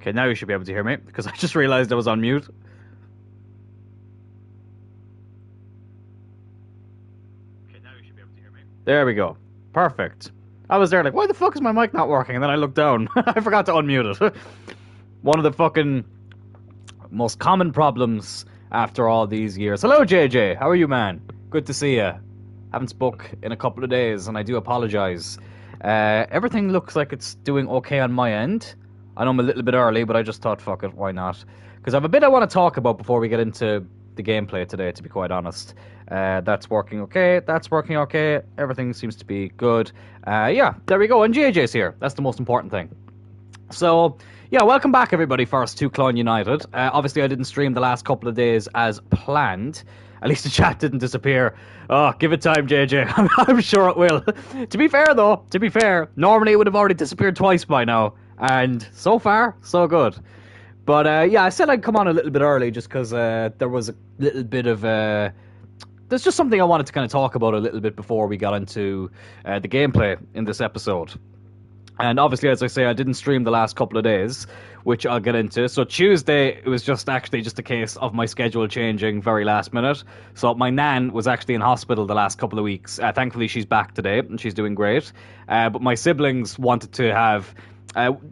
Okay, now you should be able to hear me, because I just realized I was on mute. Okay, now you should be able to hear me. There we go. Perfect. I was there like, why the fuck is my mic not working? And then I looked down. I forgot to unmute it. One of the fucking most common problems after all these years. Hello, JJ. How are you, man? Good to see you. Haven't spoke in a couple of days, and I do apologize. Everything looks like it's doing okay on my end. I know I'm a little bit early, but I just thought, fuck it, why not? Because I have a bit I want to talk about before we get into the gameplay today, to be quite honest. That's working okay, that's working okay, everything seems to be good. Yeah, there we go, and JJ's here. That's the most important thing. So, yeah, welcome back everybody first to Cloyne United. Obviously I didn't stream the last couple of days as planned. At least the chat didn't disappear. Oh, give it time, JJ. I'm sure it will. To be fair, though, normally it would have already disappeared twice by now. And so far, so good. But, yeah, I said I'd come on a little bit early just because there was a little bit of... there's just something I wanted to kind of talk about a little bit before we got into the gameplay in this episode. And obviously, as I say, I didn't stream the last couple of days, which I'll get into. So Tuesday, it was just a case of my schedule changing very last minute. So my nan was actually in hospital the last couple of weeks. Thankfully, she's back today, and she's doing great. But my siblings wanted to have...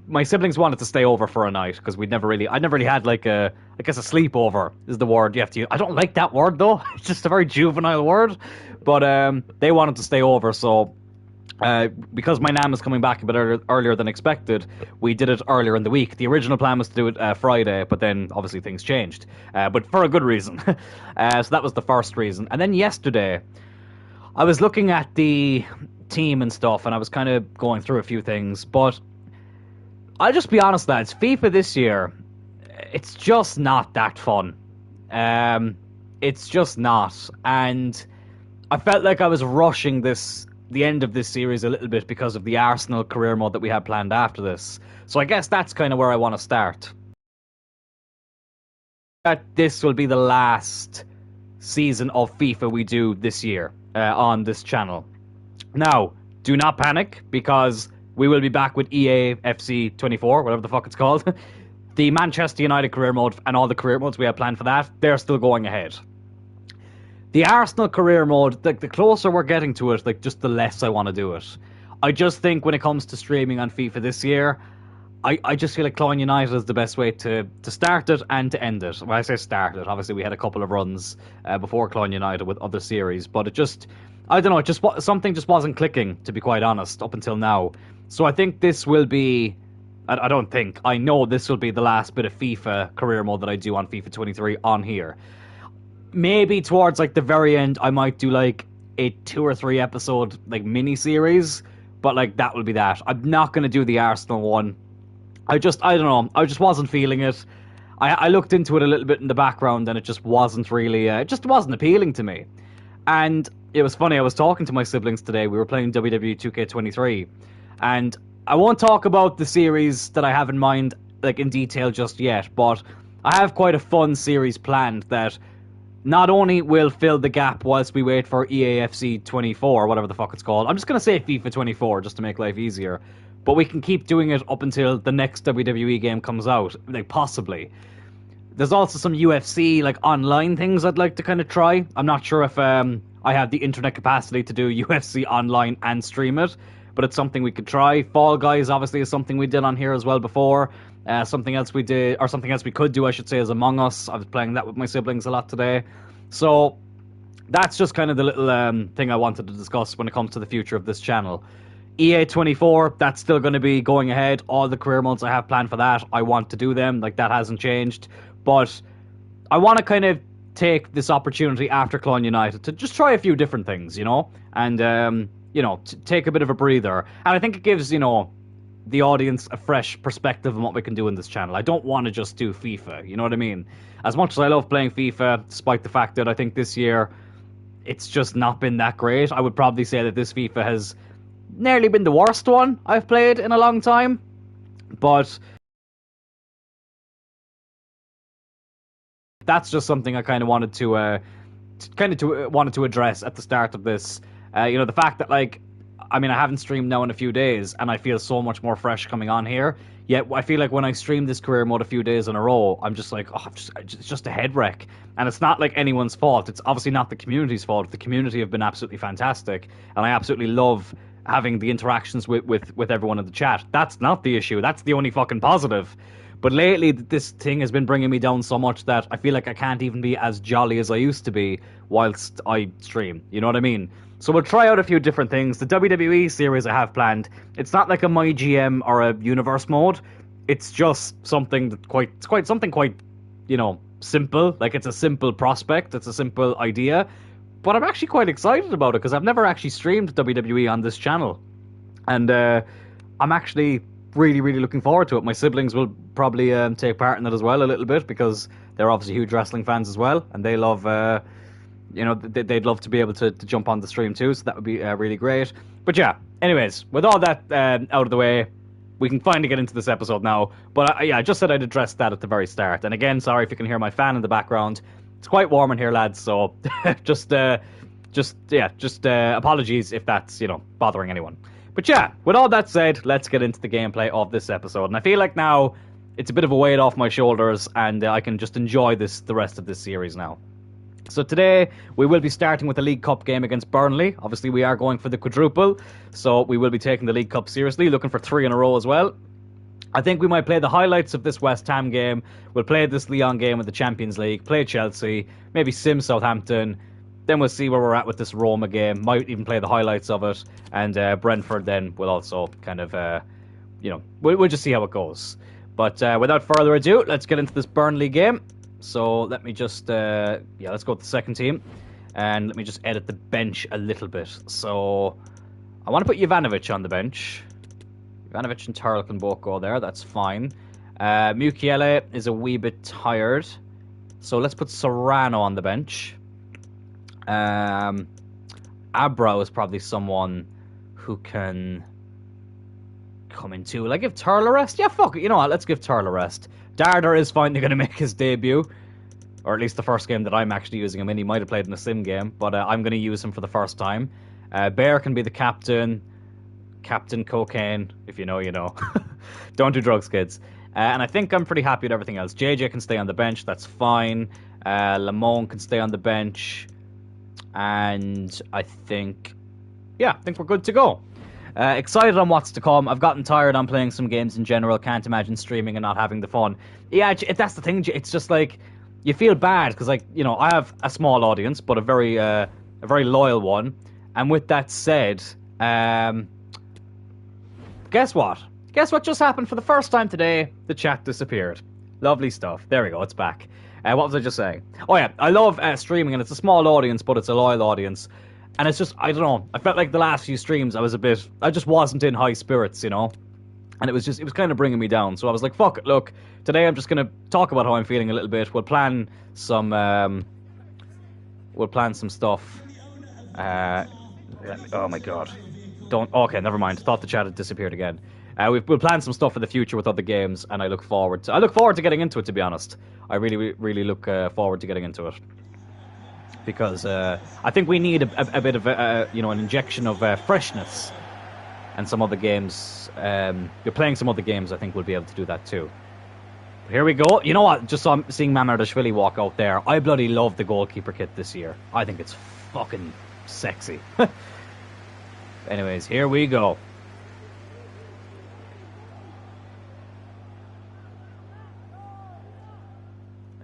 my siblings wanted to stay over for a night, because I never really had, like, a sleepover is the word you have to use. I don't like that word, though. It's just a very juvenile word. But they wanted to stay over, so... because my nan was coming back a bit earlier than expected, we did it earlier in the week. The original plan was to do it Friday, but then obviously things changed. But for a good reason. So that was the first reason. And then yesterday, I was looking at the team and stuff, and I was kind of going through a few things. But I'll just be honest, lads, FIFA this year, it's just not that fun. It's just not. And I felt like I was rushing the end of this series a little bit because of the Arsenal career mode that we had planned after this. So I guess that's kind of where I want to start. That this will be the last season of FIFA we do this year on this channel. Now, do not panic, because we will be back with EA FC 24, whatever the fuck it's called. The Manchester United career mode and all the career modes we have planned for that, they're still going ahead. The Arsenal career mode, the closer we're getting to it, like, just the less I want to do it. I just think when it comes to streaming on FIFA this year, I just feel like Cloyne United is the best way to start it and to end it. When I say start it, obviously we had a couple of runs before Cloyne United with other series, but it just, I don't know, something just wasn't clicking, to be quite honest, up until now. So I think this will be, I know this will be the last bit of FIFA career mode that I do on FIFA 23 on here. Maybe towards, like, the very end, I might do, like, a 2 or 3 episode, like, mini-series, but, like, that will be that. I'm not going to do the Arsenal one. I don't know, I just wasn't feeling it. I looked into it a little bit in the background, and it just wasn't really, it just wasn't appealing to me. And it was funny, I was talking to my siblings today, we were playing WWE 2K23, and I won't talk about the series that I have in mind, like, in detail just yet, but I have quite a fun series planned that not only will fill the gap whilst we wait for EAFC 24, whatever the fuck it's called. I'm just going to say FIFA 24 just to make life easier. But we can keep doing it up until the next WWE game comes out. Like, possibly. There's also some UFC, like, online things I'd like to kind of try. I'm not sure if I have the internet capacity to do UFC online and stream it, but it's something we could try. Fall Guys, obviously, is something we did on here as well before. Something else we could do, I should say, is Among Us. I was playing that with my siblings a lot today. So that's just kind of the little thing I wanted to discuss when it comes to the future of this channel. EA 24, that's still going to be going ahead. All the career modes I have planned for that, I want to do them. Like, that hasn't changed. But I want to kind of take this opportunity after Cloyne United to just try a few different things, you know? And, you know, take a bit of a breather. And I think it gives, you know, the audience a fresh perspective on what we can do in this channel. I don't want to just do FIFA, you know what I mean? As much as I love playing FIFA, despite the fact that I think this year it's just not been that great, I would probably say that this FIFA has nearly been the worst one I've played in a long time. But that's just something I kind of wanted to wanted to address at the start of this. You know, the fact that, like, I mean, I haven't streamed now in a few days, and I feel so much more fresh coming on here. Yet I feel like when I stream this career mode a few days in a row, I'm just like, oh, it's just a head wreck. And it's not like anyone's fault. It's obviously not the community's fault. The community have been absolutely fantastic, and I absolutely love having the interactions with everyone in the chat. That's not the issue. That's the only fucking positive. But lately, this thing has been bringing me down so much that I feel like I can't even be as jolly as I used to be whilst I stream. You know what I mean? So we'll try out a few different things. The WWE series I have planned, it's not like a My GM or a Universe mode. It's just something that quite simple. Like, it's a simple prospect. It's a simple idea. But I'm actually quite excited about it because I've never actually streamed WWE on this channel. And I'm actually really, really looking forward to it. My siblings will probably take part in it as well a little bit because they're obviously huge wrestling fans as well, and they love, they'd love to be able to jump on the stream too, so that would be really great. But yeah, anyways, with all that out of the way, we can finally get into this episode now. But I just said I'd address that at the very start. And again, sorry if you can hear my fan in the background. It's quite warm in here, lads, so just apologies if that's, bothering anyone. But yeah, with all that said, let's get into the gameplay of this episode. And I feel like now it's a bit of a weight off my shoulders, and I can just enjoy the rest of this series now. So today, we will be starting with a League Cup game against Burnley. Obviously, we are going for the quadruple, so we will be taking the League Cup seriously, looking for 3 in a row as well. I think we might play the highlights of this West Ham game. We'll play this Lyon game with the Champions League, play Chelsea, maybe sim Southampton. Then we'll see where we're at with this Roma game. Might even play the highlights of it. And Brentford then will also kind of, we'll just see how it goes. But without further ado, let's get into this Burnley game. So let me just, let's go with the second team. And let me just edit the bench a little bit. So I want to put Jovanovic on the bench. Jovanovic and Turl can both go there. That's fine. Mukiele is a wee bit tired. So let's put Serrano on the bench. Abra is probably someone who can come in too. Will I give Turl a rest? Yeah, fuck it. You know what? Let's give Turl a rest. Darder is finally going to make his debut. Or at least the first game that I'm actually using him in. He might have played in a sim game, but I'm going to use him for the first time. Bear can be the captain. Captain Cocaine. If you know, you know. Don't do drugs, kids. And I think I'm pretty happy with everything else. JJ can stay on the bench. That's fine. Lamone can stay on the bench. And I think we're good to go. Excited on what's to come. I've gotten tired on playing some games in general. Can't imagine streaming and not having the fun. Yeah, that's the thing. It's just like you feel bad because, like, I have a small audience, but a very loyal one. And with that said, guess what? Guess what just happened for the first time today? The chat disappeared. Lovely stuff. There we go. It's back. What was I just saying? Oh yeah, I love streaming, and it's a small audience, but it's a loyal audience. And it's just, I don't know, I felt like the last few streams I just wasn't in high spirits, And it was kind of bringing me down. So I was like, fuck it, look, today I'm just going to talk about how I'm feeling a little bit. We'll plan some stuff. Oh my god. Okay, never mind. Thought the chat had disappeared again. We'll plan some stuff for the future with other games, and I look forward to getting into it, to be honest. I really, really look forward to getting into it. Because I think we need a bit of an injection of freshness, and some other games. You're playing some other games. I think we'll be able to do that too. But here we go. You know what? Just seeing Mamardashvili walk out there. I bloody love the goalkeeper kit this year. I think it's fucking sexy. Anyways, here we go.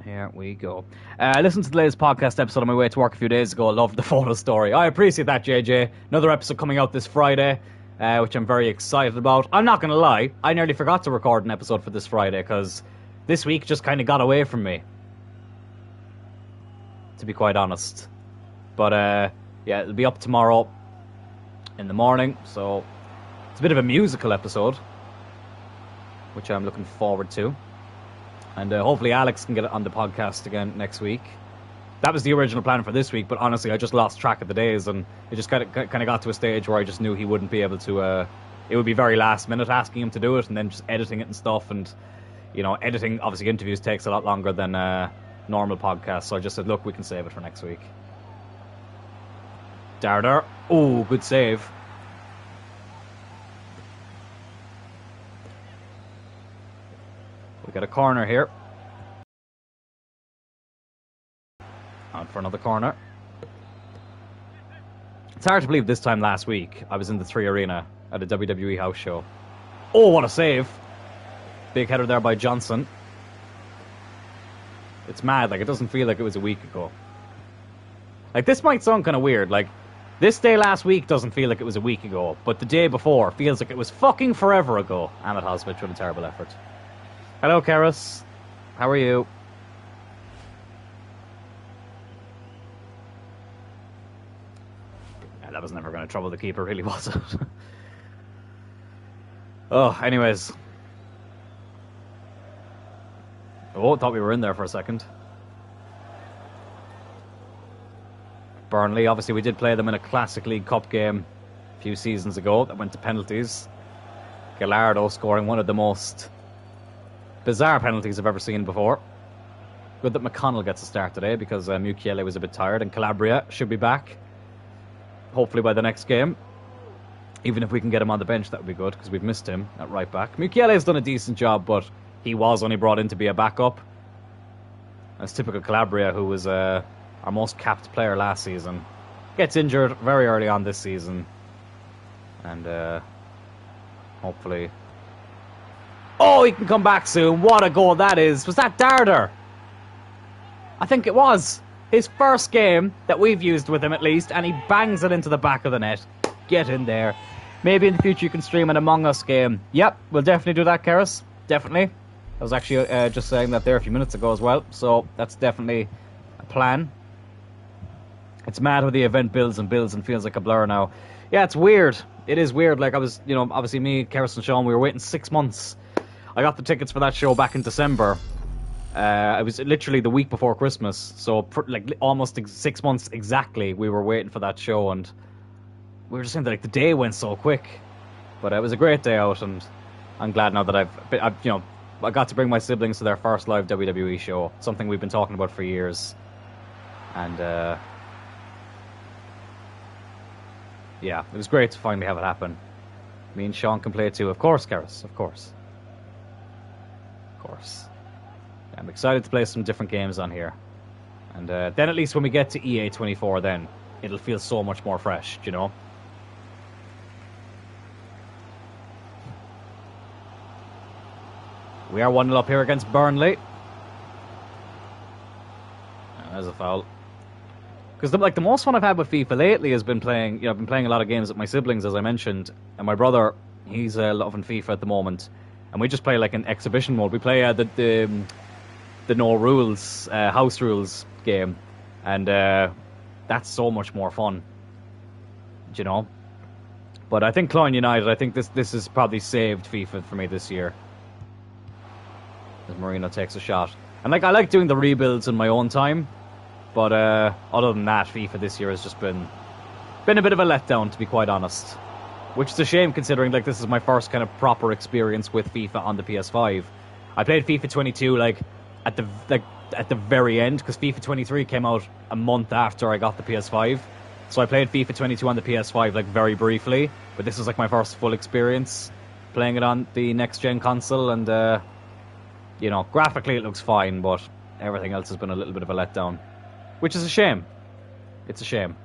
Here we go. I listened to the latest podcast episode on my way to work a few days ago. I loved the photo story. I appreciate that, JJ. Another episode coming out this Friday, which I'm very excited about. I'm not going to lie. I nearly forgot to record an episode for this Friday because this week just kind of got away from me, to be quite honest. But, it'll be up tomorrow in the morning. So it's a bit of a musical episode, which I'm looking forward to. And hopefully Alex can get it on the podcast again next week. That was the original plan for this week, but honestly, I just lost track of the days, and it just kind of got to a stage where I just knew he wouldn't be able to. It would be very last minute asking him to do it, and then just editing it and stuff. And editing, obviously, interviews takes a lot longer than normal podcasts. So I just said, look, we can save it for next week. Darder, oh, good save. We got a corner here. On for another corner. It's hard to believe this time last week I was in the 3 Arena at a WWE house show. Oh, what a save! Big header there by Johnson. It's mad, like it doesn't feel like it was a week ago. Like this might sound kind of weird, like this day last week doesn't feel like it was a week ago, but the day before feels like it was fucking forever ago. Amit Hosvich with a terrible effort. Hello, Karis. How are you? Yeah, that was never going to trouble the keeper, really, was it? Oh, anyways. Oh, thought we were in there for a second. Burnley, obviously we did play them in a Classic League Cup game a few seasons ago that went to penalties. Gallardo scoring one of the most bizarre penalties I've ever seen before. Good that McConnell gets a start today because Mukiele was a bit tired and Calabria should be back. Hopefully by the next game. Even if we can get him on the bench, that would be good because we've missed him at right back. Mukiele has done a decent job, but he was only brought in to be a backup. That's typical Calabria, who was our most capped player last season. Gets injured very early on this season. And hopefully... Oh, he can come back soon. What a goal that is. Was that Darder? I think it was. His first game that we've used with him at least, and he bangs it into the back of the net. Get in there. Maybe in the future you can stream an Among Us game. Yep, we'll definitely do that, Karis. Definitely. I was actually just saying that there a few minutes ago as well, so that's definitely a plan. It's mad how the event builds and feels like a blur now. Yeah, it's weird. It is weird. Like I was, obviously me, Karis and Sean, we were waiting 6 months. I got the tickets for that show back in December. It was literally the week before Christmas, so like almost 6 months exactly we were waiting for that show, and we were just saying that like the day went so quick. But it was a great day out, and I'm glad now that I got to bring my siblings to their first live WWE show, something we've been talking about for years. And yeah, it was great to finally have it happen. Me and Sean can play too, of course, Karis, of course. Of course. Yeah, I'm excited to play some different games on here. And then at least when we get to EA 24 then, it'll feel so much more fresh, you know? We are 1-0 up here against Burnley. And there's a foul. Because the most fun I've had with FIFA lately has been playing, I've been playing a lot of games with my siblings, as I mentioned. And my brother, he's loving FIFA at the moment. And we just play like an exhibition mode. We play the no rules, house rules game. And that's so much more fun. You know? But I think Cloyne United, I think this has probably saved FIFA for me this year. As Marino takes a shot. And I like doing the rebuilds in my own time. But other than that, FIFA this year has just been a bit of a letdown, to be quite honest. Which is a shame, considering like this is my first kind of proper experience with FIFA on the PS5. I played FIFA 22 at the very end, because FIFA 23 came out a month after I got the PS5. So I played FIFA 22 on the PS5 like very briefly, but this is like my first full experience playing it on the next gen console, and graphically it looks fine, but everything else has been a little bit of a letdown. Which is a shame. It's a shame.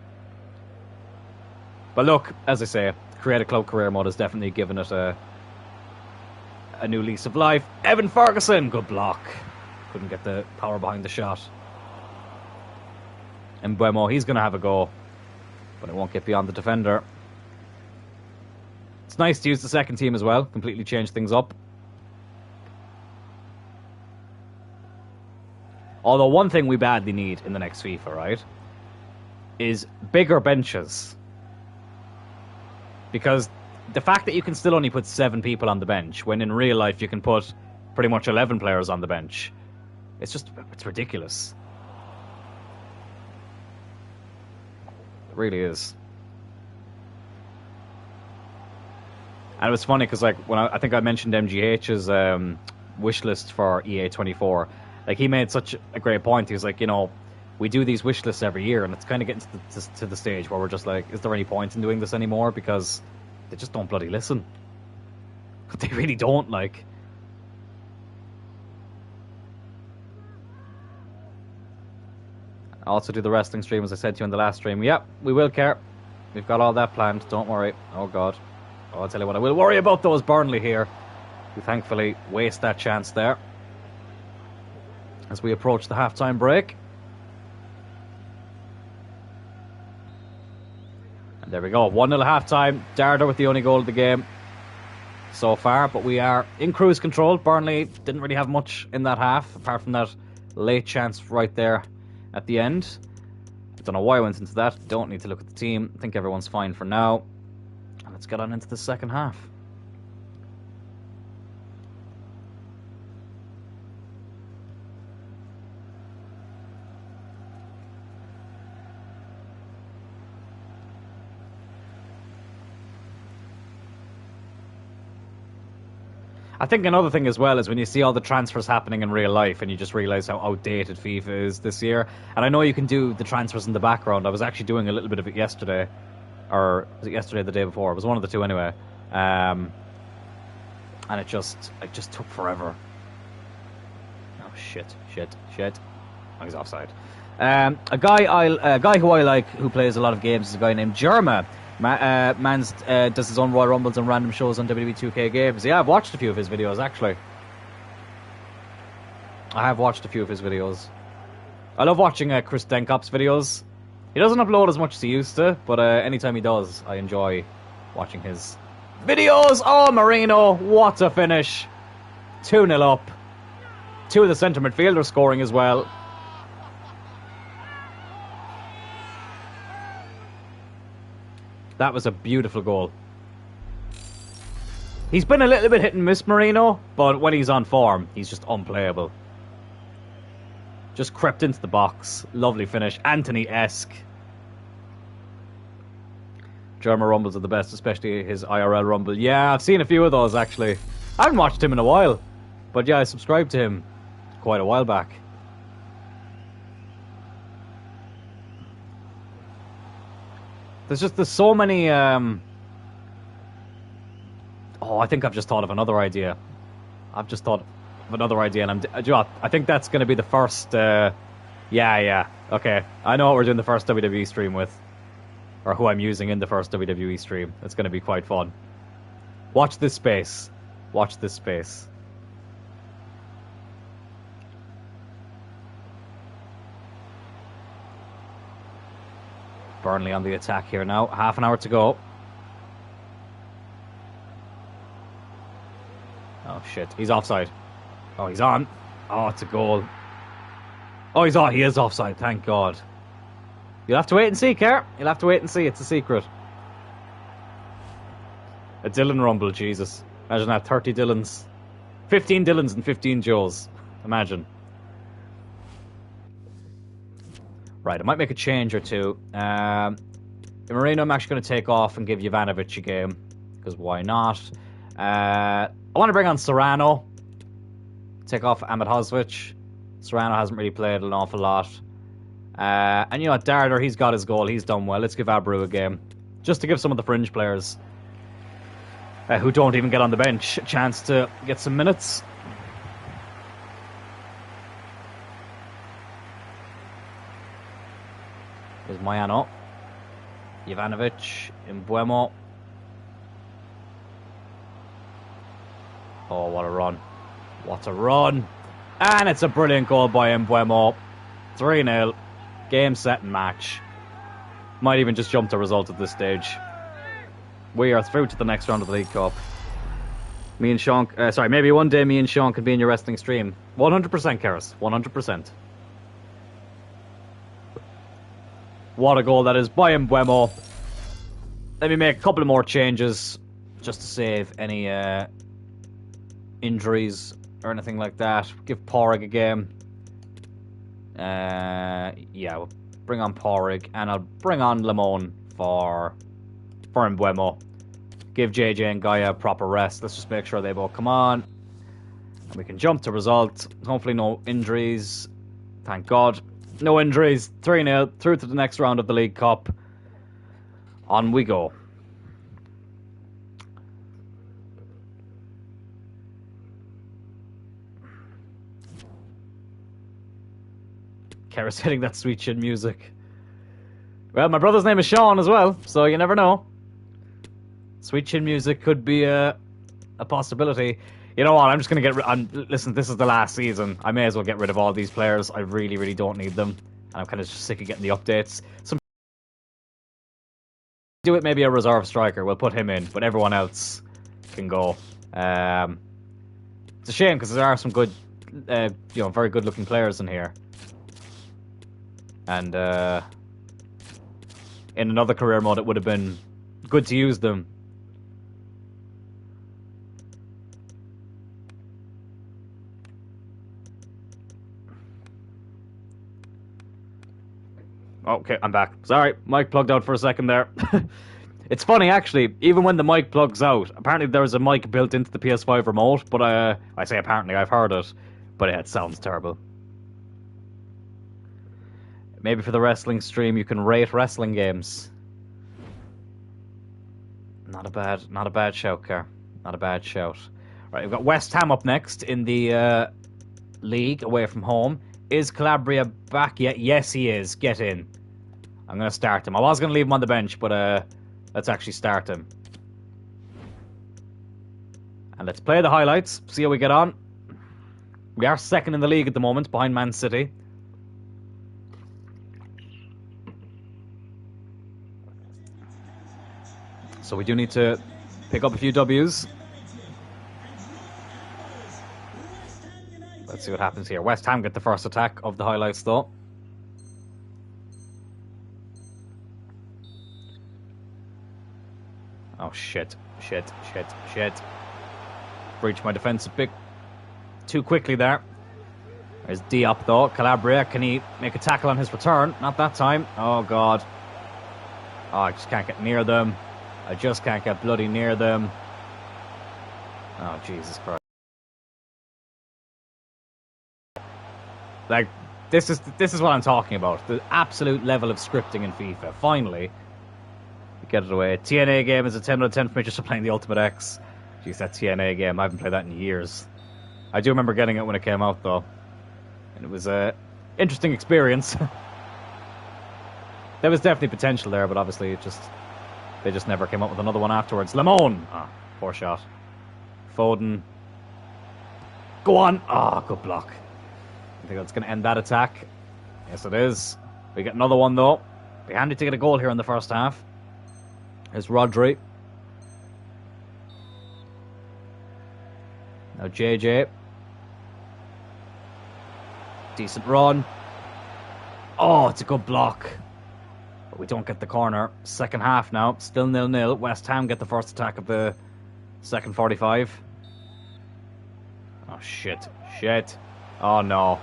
But look, as I say, Create a Club career mode has definitely given it a new lease of life. Evan Ferguson, good block. Couldn't get the power behind the shot. And Buemo, he's going to have a go, but it won't get beyond the defender. It's nice to use the second team as well. Completely change things up. Although one thing we badly need in the next FIFA, right, is bigger benches. Because the fact that you can still only put 7 people on the bench, when in real life you can put pretty much 11 players on the bench, it's ridiculous. It really is. And it was funny because when I think I mentioned MGH's wish list for EA 24, like he made such a great point. He was like, we do these wish lists every year, and it's kind of getting to the stage where we're just like, is there any point in doing this anymore? Because they just don't bloody listen. They really don't, like. Also do the wrestling stream, as I said to you in the last stream. Yep, we will care. We've got all that planned. Don't worry. Oh, God. Oh, I'll tell you what, I will worry about those Burnley here, who thankfully waste that chance there as we approach the half-time break. And there we go. 1-0 half-time. Darder with the only goal of the game so far, but we are in cruise control. Burnley didn't really have much in that half, apart from that late chance right there at the end. I don't know why I went into that. Don't need to look at the team. I think everyone's fine for now. And let's get on into the second half. I think another thing as well is when you see all the transfers happening in real life and you just realise how outdated FIFA is this year. And I know you can do the transfers in the background. I was actually doing a little bit of it yesterday. Or was it yesterday or the day before? It was one of the two anyway. And it just took forever. Oh, shit. Oh, he's offside. A guy who I like, who plays a lot of games, is a guy named Jerma. Mans does his own Royal Rumbles and random shows on WWE 2K Games. Yeah, I've watched a few of his videos, actually. I have watched a few of his videos. I love watching Chris Denkop's videos. He doesn't upload as much as he used to, but anytime he does, I enjoy watching his videos. Oh, Marino, what a finish. 2-0 up. Two of the centre midfielders scoring as well. That was a beautiful goal. He's been a little bit hit and miss, Marino, but when he's on form, he's just unplayable. Just crept into the box. Lovely finish. Anthony-esque. German Rumbles are the best, especially his IRL Rumble. Yeah, I've seen a few of those, actually. I haven't watched him in a while. But yeah, I subscribed to him quite a while back. There's so many... Oh, I think I've just thought of another idea. I've just thought of another idea, and I think that's going to be the first... Yeah. Okay, I know what we're doing the first WWE stream with. Or who I'm using in the first WWE stream. It's going to be quite fun. Watch this space. Watch this space. Burnley on the attack here now. Half an hour to go. Oh, shit. He's offside. Oh, he's on. Oh, it's a goal. Oh, he's on. He is offside. Thank God. You'll have to wait and see, Kerr. You'll have to wait and see. It's a secret. A Dylan Rumble, Jesus. Imagine that. 30 Dylans. 15 Dylans and 15 Joes. Imagine. Right, I might make a change or two. Marino, I'm actually going to take off and give Jovanovic a game. Because why not? I want to bring on Serrano. Take off Ahmed Hosvich. Serrano hasn't really played an awful lot. And you know what, Darder, he's got his goal. He's done well. Let's give Abreu a game. Just to give some of the fringe players who don't even get on the bench a chance to get some minutes. There's Moyano. Jovanovic. Mbuemo. Oh, what a run. What a run. And it's a brilliant goal by Mbuemo. 3-0. Game, set, and match. Might even just jump the result at this stage. We are through to the next round of the League Cup. Me and Sean... maybe one day me and Sean could be in your wrestling stream. 100%, Karis. 100%. What a goal that is by Mbuemo. Let me make a couple of more changes just to save any injuries or anything like that. Give Porrig a game. Yeah, we'll bring on Porrig, and I'll bring on Limon for Mbuemo. Give JJ and Gaia a proper rest. Let's just make sure they both come on. And we can jump to result. Hopefully no injuries. Thank God. No injuries. 3-0. Through to the next round of the League Cup. On we go. Kara's hitting that sweet chin music. Well, my brother's name is Sean as well, so you never know. Sweet chin music could be a possibility. You know what? I'm just gonna get. Listen, this is the last season. I may as well get rid of all these players. I really, really don't need them, and I'm kind of just sick of getting the updates. Some do it. Maybe a reserve striker. We'll put him in, but everyone else can go. It's a shame because there are some good, very good-looking players in here, and in another career mode, it would have been good to use them. Okay, I'm back. Sorry, mic plugged out for a second there. It's funny, actually, even when the mic plugs out, apparently there was a mic built into the PS5 remote, but I say apparently, I've heard it, but it sounds terrible. Maybe for the wrestling stream, you can rate wrestling games. Not a bad shout, Car. Not a bad shout. Right, we've got West Ham up next in the league, away from home. Is Calabria back yet? Yes, he is. Get in. I'm going to start him. I was going to leave him on the bench, but let's actually start him. And let's play the highlights, see how we get on. We are second in the league at the moment, behind Man City. So we do need to pick up a few W's. Let's see what happens here. West Ham get the first attack of the highlights, though. Oh, shit. Shit. Breached my defence a bit too quickly there. There's Diop, though. Calabria, can he make a tackle on his return? Not that time. Oh, God. Oh, I just can't get near them. I just can't get bloody near them. Oh, Jesus Christ. Like, this is what I'm talking about. The absolute level of scripting in FIFA. Finally, we get it away. TNA game is a 10 out of 10 for me just for playing the Ultimate X. Jeez, that TNA game, I haven't played that in years. I do remember getting it when it came out, though. And it was an interesting experience. There was definitely potential there, but obviously they just never came up with another one afterwards. Lamone! Ah, poor shot. Foden. Go on! Ah, good block. I think that's going to end that attack. Yes, it is. We get another one, though. Be handy to get a goal here in the first half. Here's Rodri. Now JJ. Decent run. Oh, it's a good block. But we don't get the corner. Second half now. Still 0-0. West Ham get the first attack of the second 45. Oh, shit. Shit. Oh, no.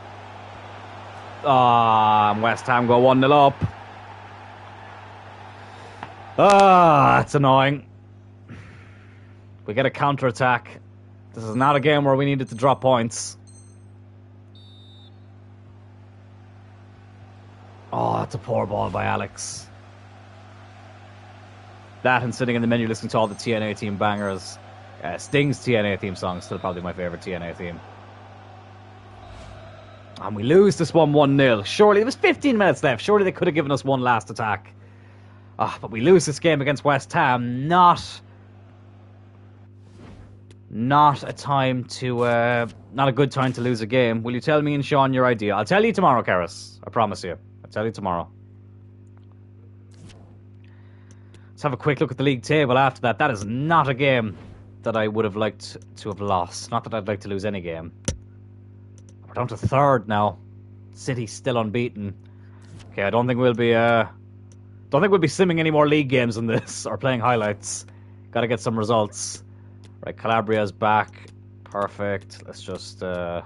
Ah, West Ham go 1-0 up. Ah, that's annoying. We get a counter-attack. This is not a game where we needed to drop points. Oh, that's a poor ball by Alex. That and sitting in the menu listening to all the TNA theme bangers. Sting's TNA theme song is still probably my favourite TNA theme. And we lose this one 1-0. Surely, there was 15 minutes left. Surely they could have given us one last attack. But we lose this game against West Ham. Not a time to... not a good time to lose a game. Will you tell me and Sean your idea? I'll tell you tomorrow, Karis. I promise you. I'll tell you tomorrow. Let's have a quick look at the league table after that. That is not a game that I would have liked to have lost. Not that I'd like to lose any game. We're down to third now. City's still unbeaten. Okay, I don't think we'll be simming any more league games than this or playing highlights. Got to get some results. Right, Calabria's back. Perfect. Let's just talk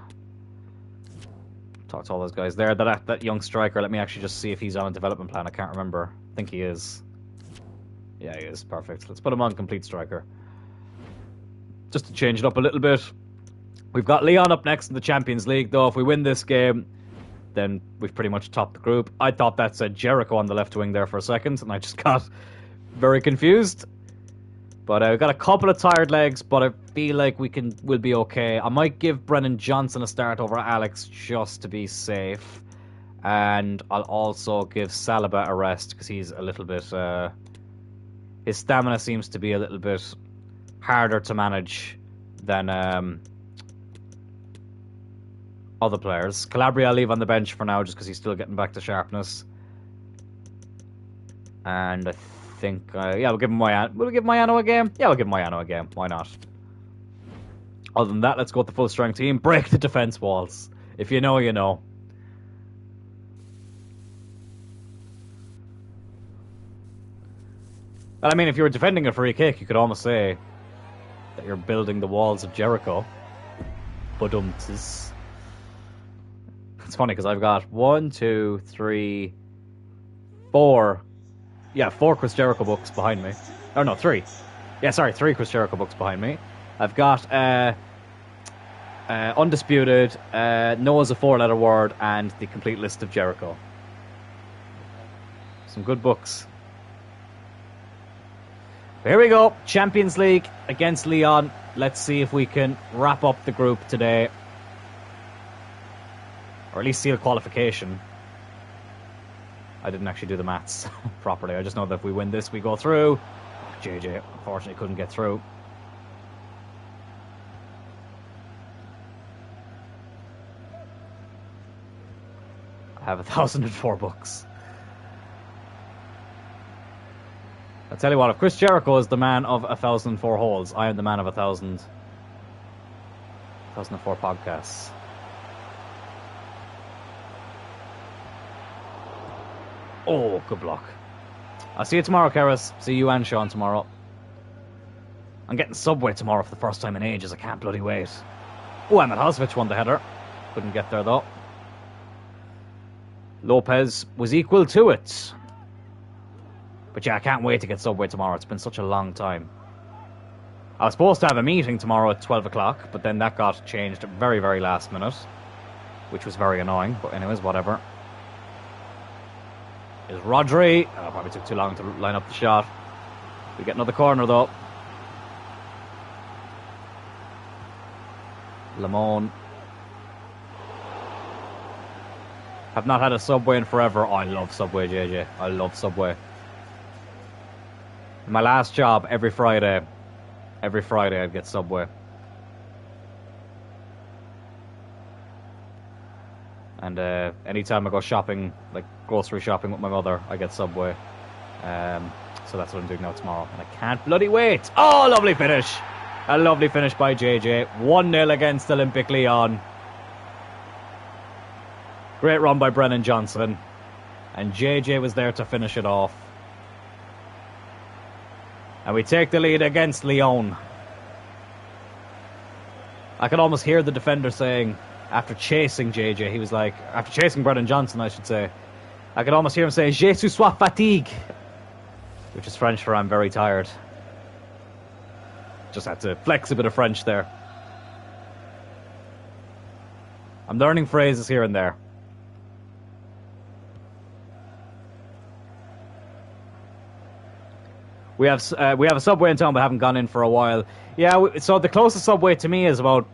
to all those guys there. That young striker. Let me actually just see if he's on a development plan. I can't remember. I think he is. Yeah, he is. Perfect. Let's put him on complete striker. Just to change it up a little bit. We've got Leon up next in the Champions League, though. If we win this game, then we've pretty much topped the group. I thought that said Jericho on the left wing there for a second, and I just got very confused. But we've got a couple of tired legs, but I feel like we'll be okay. I might give Brennan Johnson a start over Alex just to be safe. And I'll also give Saliba a rest because he's a little bit... his stamina seems to be a little bit harder to manage than other players. Calabria I'll leave on the bench for now just because he's still getting back to sharpness. And I think... yeah, we'll give Moyano a game? Yeah, we'll give Moyano a game. Why not? Other than that, let's go with the full-strength team. Break the defense walls. If you know, you know. Well, I mean, if you were defending a free kick, you could almost say that you're building the walls of Jericho. It's funny because I've got 1, 2, 3, 4. Yeah, 4 Chris Jericho books behind me. Oh no, 3. Yeah, sorry, 3 Chris Jericho books behind me. I've got Undisputed, Noah's a 4-letter word, and the complete list of Jericho. Some good books. Here we go. Champions League against Lyon. Let's see if we can wrap up the group today. Or at least seal qualification. I didn't actually do the maths properly. I just know that if we win this, we go through. JJ, unfortunately, couldn't get through. I have 1,004 books. I'll tell you what, if Chris Jericho is the man of 1,004 holes, I am the man of 1,004 podcasts. Oh, good block. I'll see you tomorrow, Keras. See you and Sean tomorrow. I'm getting Subway tomorrow for the first time in ages. I can't bloody wait. Oh, Emil Hosvich won the header. Couldn't get there, though. Lopez was equal to it. But yeah, I can't wait to get Subway tomorrow. It's been such a long time. I was supposed to have a meeting tomorrow at 12 o'clock, but then that got changed very, very last minute, which was very annoying. But anyways, whatever. Is Rodri. Oh, probably took too long to line up the shot. We get another corner, though. Lamone. Have not had a Subway in forever. Oh, I love Subway, JJ. I love Subway. My last job, every Friday I'd get Subway. And anytime I go shopping, like grocery shopping with my mother, I get Subway. So that's what I'm doing now tomorrow. And I can't bloody wait. Oh, lovely finish. A lovely finish by JJ. 1-0 against Olympic Lyon. Great run by Brennan Johnson. And JJ was there to finish it off. And we take the lead against Lyon. I could almost hear the defender saying, after chasing JJ, he was like, after chasing Brennan Johnson, I should say, I could almost hear him say, "Je suis soif fatigue," which is French for "I'm very tired." Just had to flex a bit of French there. I'm learning phrases here and there. We have a Subway in town, but haven't gone in for a while. Yeah, so the closest Subway to me is about,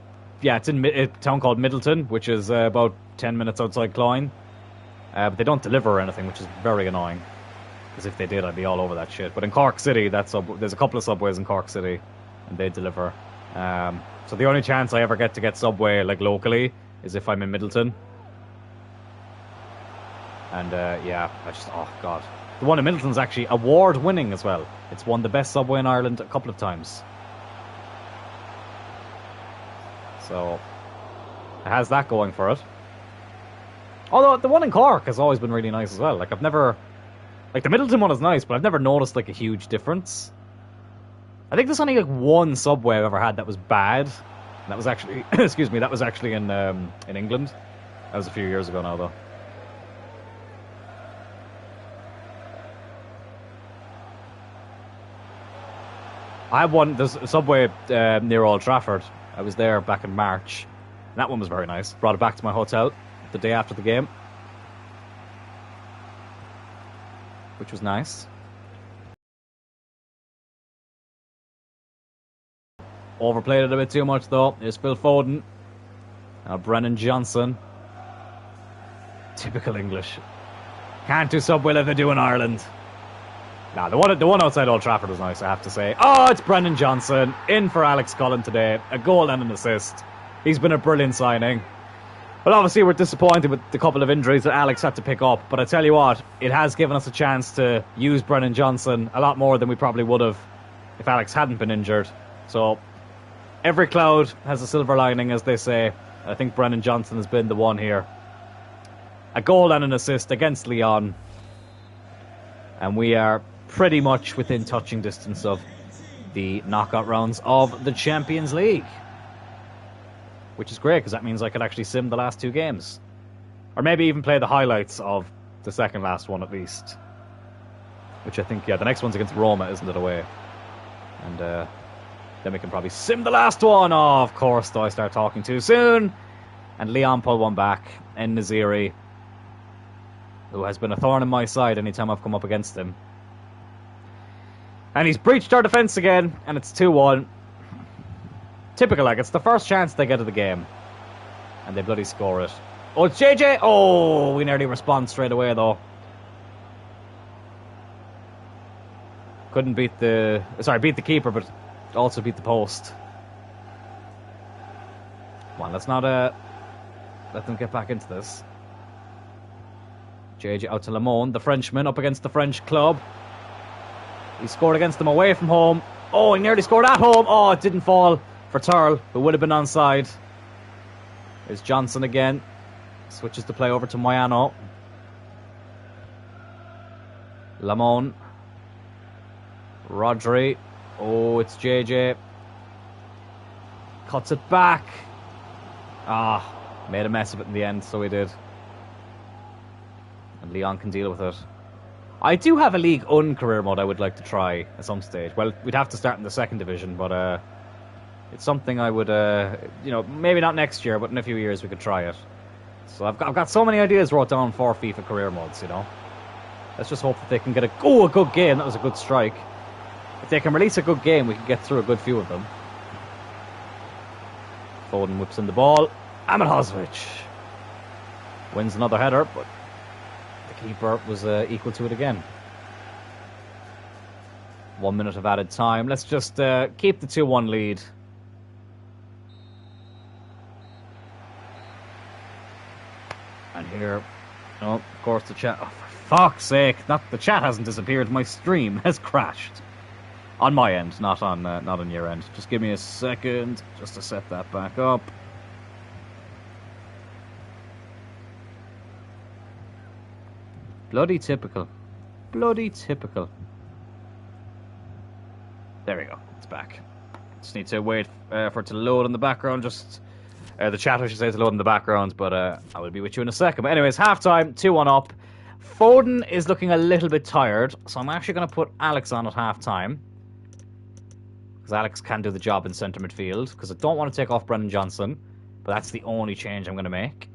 it's in a town called Middleton, which is about 10 minutes outside Cloyne. But they don't deliver or anything, which is very annoying. Because if they did, I'd be all over that shit. But in Cork City, there's a couple of Subways in Cork City, and they deliver. So the only chance I ever get to get Subway like locally is if I'm in Middleton. And oh god. The one in Middleton's actually award-winning as well. It's won the best Subway in Ireland a couple of times. So, it has that going for it. Although, the one in Cork has always been really nice as well. Like, I've never... Like, the Middleton one is nice, but I've never noticed, like, a huge difference. I think there's only, like, one Subway I've ever had that was bad. And that was actually... excuse me, that was actually in England. That was a few years ago now, though. I had one, there's a Subway near Old Trafford. I was there back in March. And that one was very nice. Brought it back to my hotel the day after the game. Which was nice. Overplayed it a bit too much though. Here's Phil Foden. Now Brennan Johnson. Typical English. Can't do Subway like they do in Ireland. Nah, the one outside Old Trafford was nice, I have to say. Oh, it's Brendan Johnson in for Alex Cullen today. A goal and an assist. He's been a brilliant signing. But obviously we're disappointed with the couple of injuries that Alex had to pick up. But I tell you what, it has given us a chance to use Brendan Johnson a lot more than we probably would have if Alex hadn't been injured. So every cloud has a silver lining, as they say. I think Brendan Johnson has been the one here. A goal and an assist against Lyon. And we are pretty much within touching distance of the knockout rounds of the Champions League. Which is great, because that means I could actually sim the last two games. Or maybe even play the highlights of the second last one at least. Which I think, yeah, the next one's against Roma, isn't it, away? And then we can probably sim the last one. Oh, of course, though I start talking too soon. And Leon pulled one back. And Naziri, who has been a thorn in my side anytime I've come up against him. And he's breached our defence again, and it's 2-1. Typical, like, it's the first chance they get of the game. And they bloody score it. Oh, it's JJ! Oh, we nearly respond straight away, though. Couldn't beat the... Sorry, beat the keeper, but also beat the post. Come on, let's not let them get back into this. JJ out to Lamone, the Frenchman, up against the French club. He scored against them away from home. Oh, he nearly scored at home. Oh, it didn't fall for Turl, who would have been onside. There's Johnson again. Switches the play over to Moyano. Lamone. Rodri. Oh, it's JJ. Cuts it back. Ah, made a mess of it in the end, so he did. And Leon can deal with it. I do have a League One career mode I would like to try at some stage. Well, we'd have to start in the second division, but it's something I would, you know, maybe not next year, but in a few years we could try it. So I've got so many ideas wrote down for FIFA career modes, you know. Let's just hope that they can get a good game. That was a good strike. If they can release a good game, we can get through a good few of them. Foden whips in the ball. Ahmedhodzic wins another header, but the keeper was equal to it again. 1 minute of added time. Let's just keep the 2-1 lead. And here, oh, of course the chat. Oh, for fuck's sake! Not the chat hasn't disappeared. My stream has crashed. On my end, not on your end. Just give me a second, just to set that back up. Bloody typical. Bloody typical. There we go. It's back. Just need to wait for it to load in the background. Just the chat, I should say, to load in the background. But I will be with you in a second. But anyways, half-time, 2-1 up. Foden is looking a little bit tired. So I'm actually going to put Alex on at half-time. Because Alex can do the job in centre midfield. Because I don't want to take off Brendan Johnson. But that's the only change I'm going to make.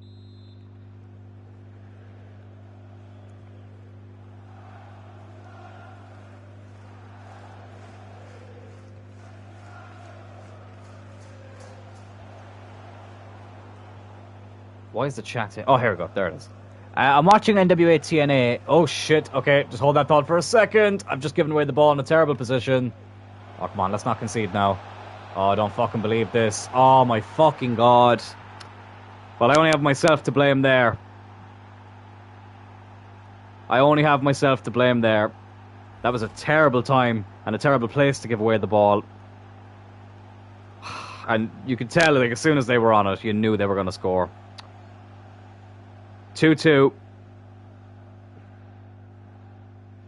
Why is the chat here? Oh, here we go. There it is. I'm watching NWA TNA. Oh, shit. Okay, just hold that thought for a second. I've just given away the ball in a terrible position. Oh, come on. Let's not concede now. Oh, I don't fucking believe this. Oh, my fucking God. Well, I only have myself to blame there. I only have myself to blame there. That was a terrible time and a terrible place to give away the ball. And you could tell, like, as soon as they were on it, you knew they were going to score. 2-2.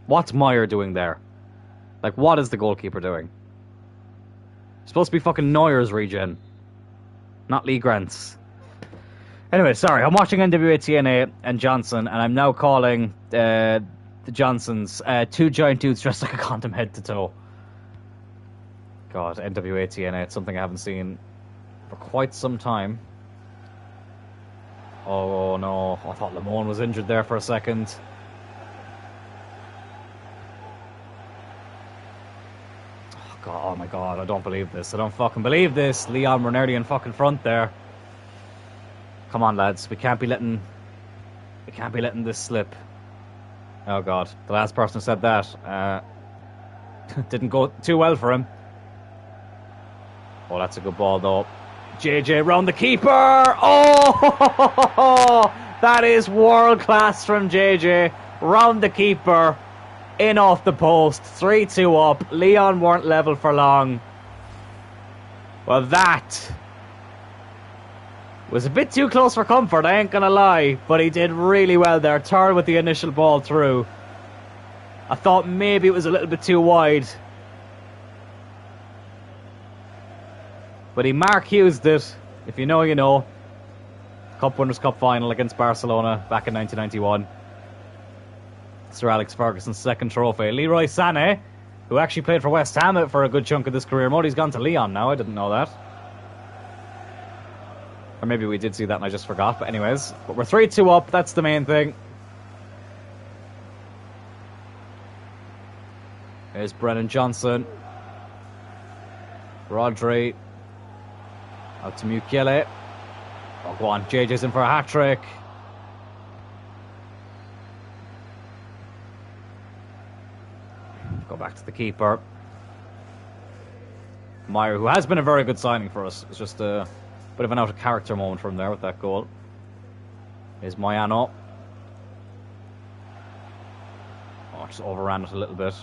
What's Meyer doing there? Like, what is the goalkeeper doing? It's supposed to be fucking Neuer's regen, not Lee Grant's. Anyway, sorry, I'm watching NWA TNA and Johnson, and I'm now calling the Johnsons two giant dudes dressed like a condom head to toe. God, NWA TNA, it's something I haven't seen for quite some time. Oh no, I thought Lamone was injured there for a second. Oh God, oh my God, I don't believe this. I don't fucking believe this. Leon, we're nearly in fucking front there. Come on, lads, we can't be letting We can't be letting this slip. Oh god, the last person who said that didn't go too well for him. Oh, that's a good ball though. JJ round the keeper. Oh, that is world class from JJ. Round the keeper, in off the post. 3-2 up. Leon weren't level for long. Well, that was a bit too close for comfort, I ain't gonna lie. But he did really well there. Third with the initial ball through. I thought maybe it was a little bit too wide. But he Mark Hughes'd it. If you know, you know. Cup Winners' Cup final against Barcelona back in 1991. Sir Alex Ferguson's second trophy. Leroy Sané, who actually played for West Ham for a good chunk of this career mode. He's gone to Lyon now. I didn't know that. Or maybe we did see that and I just forgot. But anyways, but we're 3-2 up. That's the main thing. There's Brennan Johnson. Rodri. Out to Mukiele. Oh, go on. JJ's in for a hat-trick. Go back to the keeper. Meyer, who has been a very good signing for us. It's just a bit of an out-of-character moment from there with that goal. Here's Moyano. Oh, just overran it a little bit.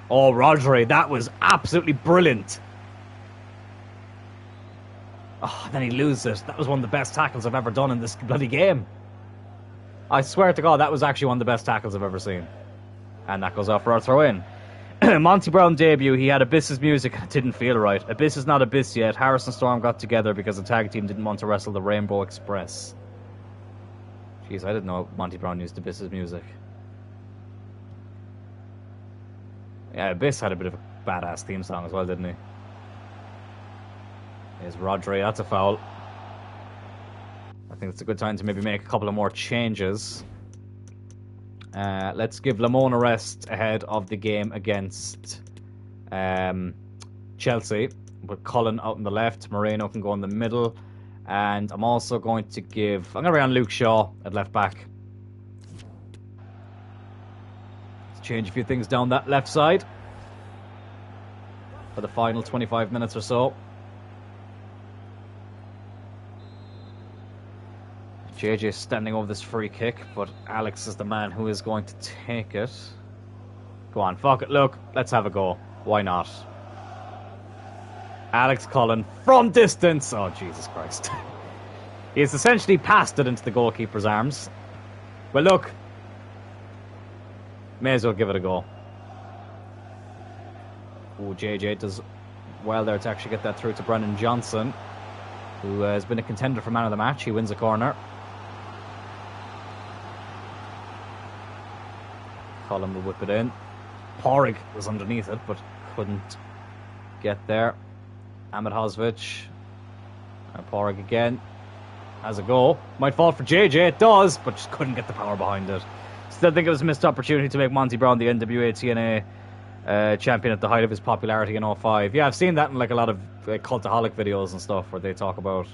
Oh, Rodri, that was absolutely brilliant. Oh, then he loses it. That was one of the best tackles I've ever done in this bloody game. I swear to God, that was actually one of the best tackles I've ever seen. And that goes off for our throw-in. Monty Brown debut, he had Abyss's music and it didn't feel right. Abyss is not Abyss yet. Harris and Storm got together because the tag team didn't want to wrestle the Rainbow Express. Jeez, I didn't know Monty Brown used Abyss's music. Yeah, Abyss had a bit of a badass theme song as well, didn't he? There's Rodri, that's a foul. I think it's a good time to maybe make a couple of more changes. Let's give Lamone a rest ahead of the game against Chelsea. With Cullen out on the left, Moreno can go in the middle. And I'm also going to give... I'm going to bring on Luke Shaw at left back. Change a few things down that left side for the final 25 minutes or so. JJ standing over this free kick, but Alex is the man who is going to take it. Go on, fuck it. Look, let's have a go. Why not? Alex Cullen from distance. Oh, Jesus Christ. He has essentially passed it into the goalkeeper's arms. Well, look. May as well give it a go. Oh, JJ does well there to actually get that through to Brennan Johnson, who has been a contender for man of the match. He wins a corner. Colin will whip it in. Porrig was underneath it, but couldn't get there. Ahmed Hosvich. And Porrig again. Has a go. Might fall for JJ. It does, but just couldn't get the power behind it. Still think it was a missed opportunity to make Monty Brown the NWA TNA champion at the height of his popularity in 05. Yeah, I've seen that in like a lot of cultaholic videos and stuff where they talk about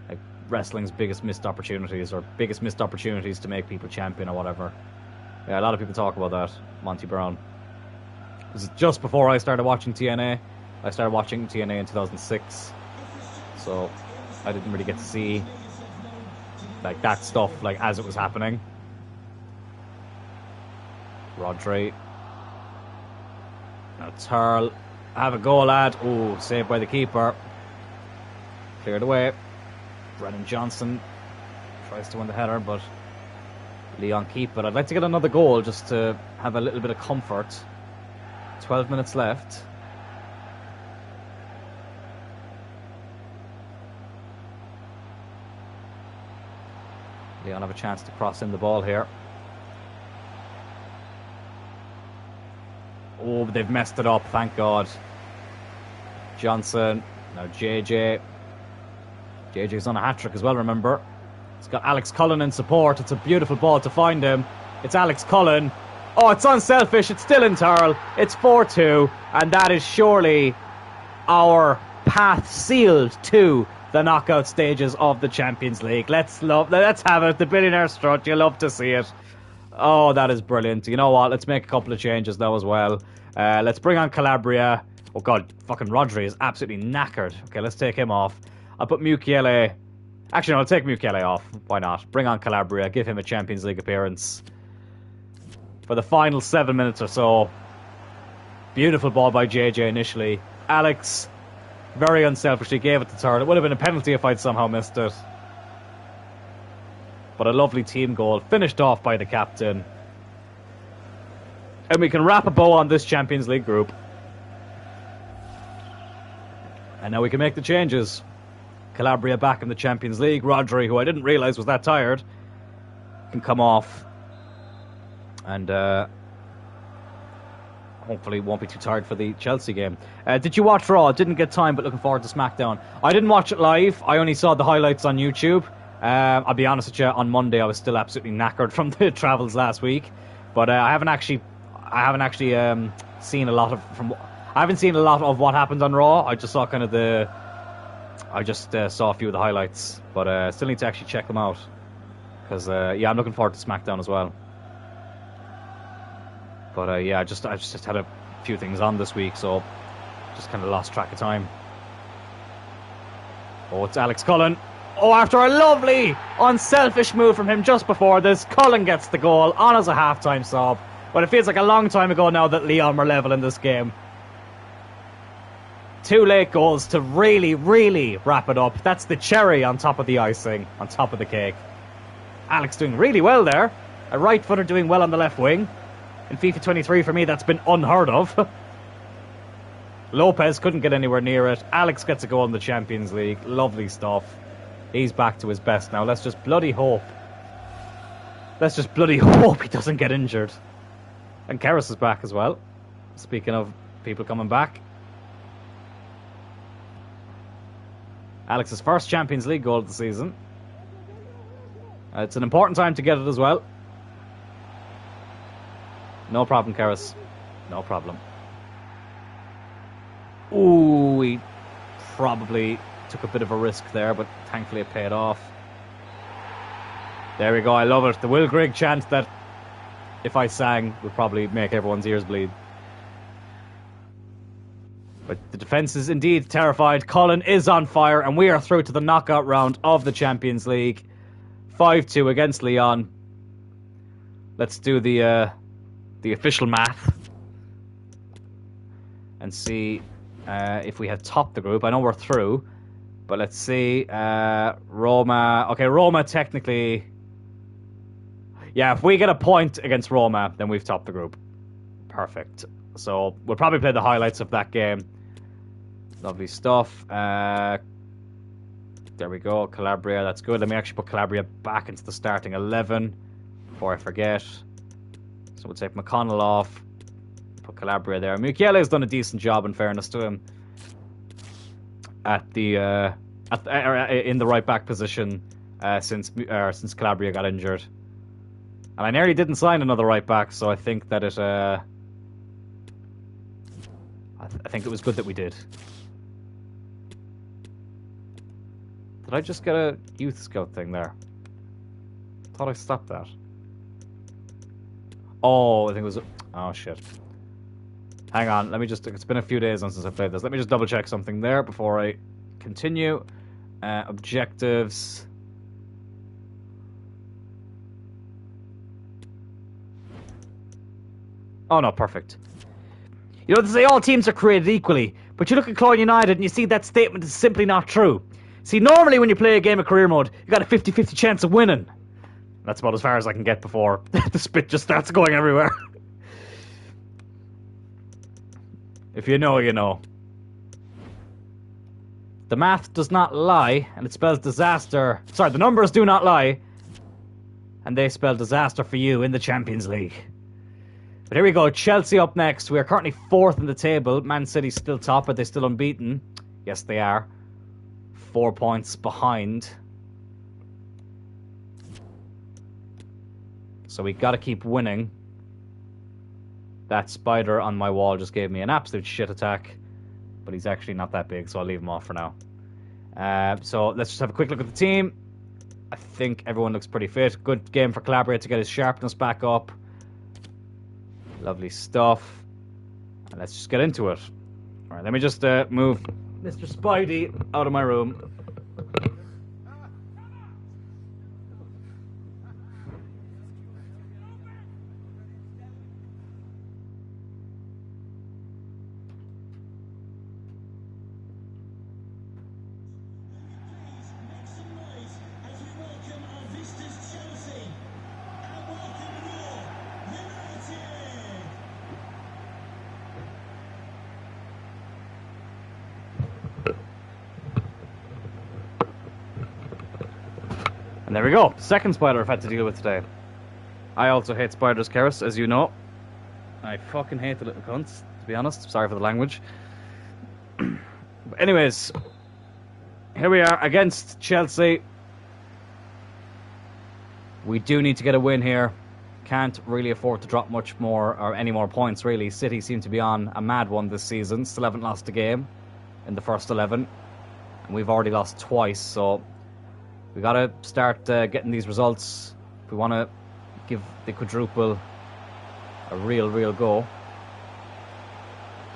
like wrestling's biggest missed opportunities or biggest missed opportunities to make people champion or whatever. Yeah, a lot of people talk about that, Monty Brown. It was just before I started watching TNA. I started watching TNA in 2006. So I didn't really get to see like that stuff like as it was happening. Rodri. Now Turl. Have a go, lad. Oh, saved by the keeper. Cleared away. Brennan Johnson tries to win the header, but Leon keep it. I'd like to get another goal just to have a little bit of comfort. 12 minutes left. Leon have a chance to cross in the ball here. Oh, but they've messed it up, thank God. Johnson. Now JJ. JJ's on a hat-trick as well, remember. It's got Alex Cullen in support. It's a beautiful ball to find him. It's Alex Cullen. Oh, it's unselfish. It's still in Turl. It's 4-2. And that is surely our path sealed to the knockout stages of the Champions League. Let's have it. The billionaire strut. You love to see it. Oh, that is brilliant. You know what? Let's make a couple of changes now as well. Let's bring on Calabria. Oh god, fucking Rodri is absolutely knackered. Okay, let's take him off. I'll put Mukiele. Actually, no, I'll take Mukiele off. Why not? Bring on Calabria. Give him a Champions League appearance for the final 7 minutes or so. Beautiful ball by JJ initially. Alex very unselfishly gave it to third. It would have been a penalty if I'd somehow missed it. But a lovely team goal, finished off by the captain. And we can wrap a bow on this Champions League group. And now we can make the changes. Calabria back in the Champions League. Rodri, who I didn't realise was that tired, can come off. And hopefully won't be too tired for the Chelsea game. Did you watch Raw? Didn't get time, but looking forward to SmackDown. I didn't watch it live. I only saw the highlights on YouTube. I'll be honest with you, on Monday I was still absolutely knackered from the travels last week. But I haven't actually seen a lot of what happened on Raw. I just saw kind of saw a few of the highlights, but still need to actually check them out because yeah, I'm looking forward to SmackDown as well. But yeah, I just had a few things on this week, so just kind of lost track of time. Oh, it's Alex Cullen. Oh, after a lovely, unselfish move from him just before this, Cullen gets the goal on as a half-time sub. But it feels like a long time ago now that Lyon were level in this game. 2 late goals to really, really wrap it up. That's the cherry on top of the icing, on top of the cake. Alex doing really well there. A right footer doing well on the left wing. In FIFA 23, for me, that's been unheard of. Lopez couldn't get anywhere near it. Alex gets a goal in the Champions League. Lovely stuff. He's back to his best now. Let's just bloody hope. Let's just bloody hope he doesn't get injured. And Keras is back as well. Speaking of people coming back. Alex's first Champions League goal of the season. It's an important time to get it as well. No problem, Keras. No problem. Ooh, he probably took a bit of a risk there, but thankfully it paid off. There we go, I love it. The Will Grigg chant that, if I sang, would probably make everyone's ears bleed. But the defence is indeed terrified. Colin is on fire, and we are through to the knockout round of the Champions League. 5-2 against Lyon. Let's do the official math and see if we had topped the group. I know we're through, but let's see. Roma. Okay, Roma technically. Yeah, if we get a point against Roma, then we've topped the group. Perfect. So we'll probably play the highlights of that game. Lovely stuff. There we go. Calabria, that's good. Let me actually put Calabria back into the starting 11 before I forget. So we'll take McConnell off. Put Calabria there. Mukiele has done a decent job, in fairness to him, in the right back position since Calabria got injured. And I nearly didn't sign another right back, so I think that it. I think it was good that we did. Did I just get a youth scout thing there? Thought I stopped that. Oh, I think it was. Oh shit. Hang on, let me just. It's been a few days since I played this. Let me just double check something there before I continue. Objectives. Oh no, perfect. You know, they say all teams are created equally, but you look at Cloyne United and you see that statement is simply not true. See, normally when you play a game of career mode, you got a 50-50 chance of winning. That's about as far as I can get before the spit just starts going everywhere. If you know, you know. The math does not lie, and it spells disaster. Sorry, the numbers do not lie, and they spell disaster for you in the Champions League. But here we go, Chelsea up next. We are currently 4th in the table. Man City's still top, but they're still unbeaten. Yes, they are. 4 points behind. So we got to keep winning. That spider on my wall just gave me an absolute shit attack. But he's actually not that big, so I'll leave him off for now. So let's just have a quick look at the team. I think everyone looks pretty fit. Good game for Calabria to get his sharpness back up. Lovely stuff. And let's just get into it. All right, let me just move Mr. Spidey out of my room. And there we go. Second spider I've had to deal with today. I also hate spiders, Karis, as you know. I fucking hate the little cunts, to be honest. Sorry for the language. But anyways, here we are against Chelsea. We do need to get a win here. Can't really afford to drop much more or any more points, really. City seem to be on a mad one this season. Still haven't lost a game in the first 11. And we've already lost twice, so we got to start getting these results if we want to give the quadruple a real go.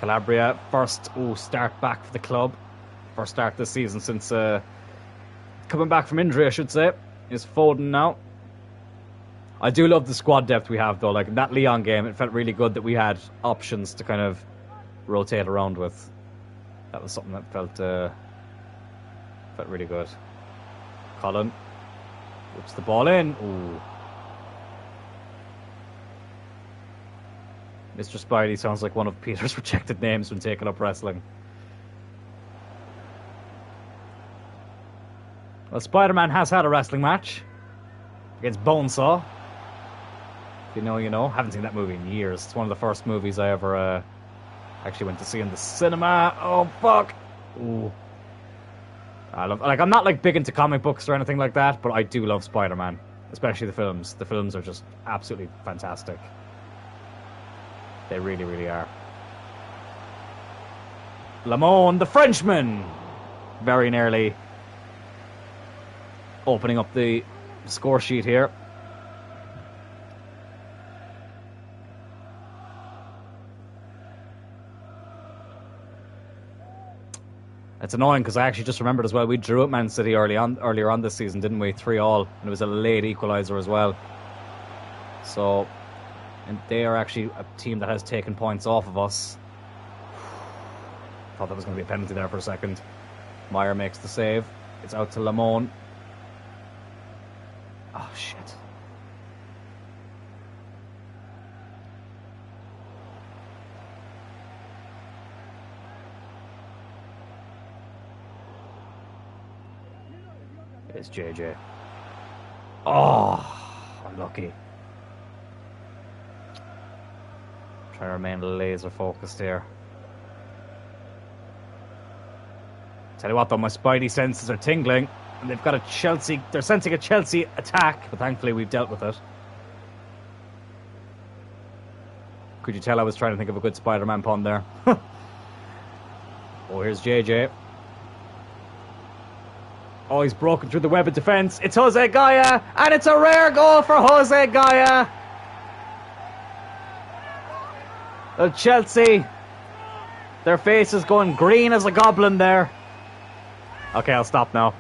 Calabria, first start back for the club. First start this season since coming back from injury, I should say. Is Foden now. I do love the squad depth we have, though. Like in that Lyon game, it felt really good that we had options to kind of rotate around with. That was something that felt really good. Cloyne whips the ball in. Ooh. Mr. Spidey sounds like one of Peter's rejected names when taking up wrestling. Well, Spider-Man has had a wrestling match against Bonesaw. If you know, you know. Haven't seen that movie in years. It's one of the first movies I ever actually went to see in the cinema. Oh, fuck. Ooh. I'm not like big into comic books or anything like that, but I do love Spider-Man, especially the films. The films are just absolutely fantastic. They really are. Lamone, the Frenchman, very nearly opening up the score sheet here. It's annoying because I actually just remembered as well, we drew at Man City earlier on this season, didn't we? 3-3, and it was a late equaliser as well. So, and they are actually a team that has taken points off of us. Thought that was going to be a penalty there for a second. Meyer makes the save. It's out to Lamone. Oh, shit. It's JJ. Oh, unlucky. Trying to remain laser focused here. Tell you what though, my spidey senses are tingling, and they've got a Chelsea. They're sensing a Chelsea attack, but thankfully we've dealt with it. Could you tell I was trying to think of a good Spider-Man pun there? Oh, here's JJ. Oh, he's broken through the web of defence. It's Jose Gaya, and it's a rare goal for Jose Gaya. Chelsea, their face is going green as a goblin there. Okay, I'll stop now.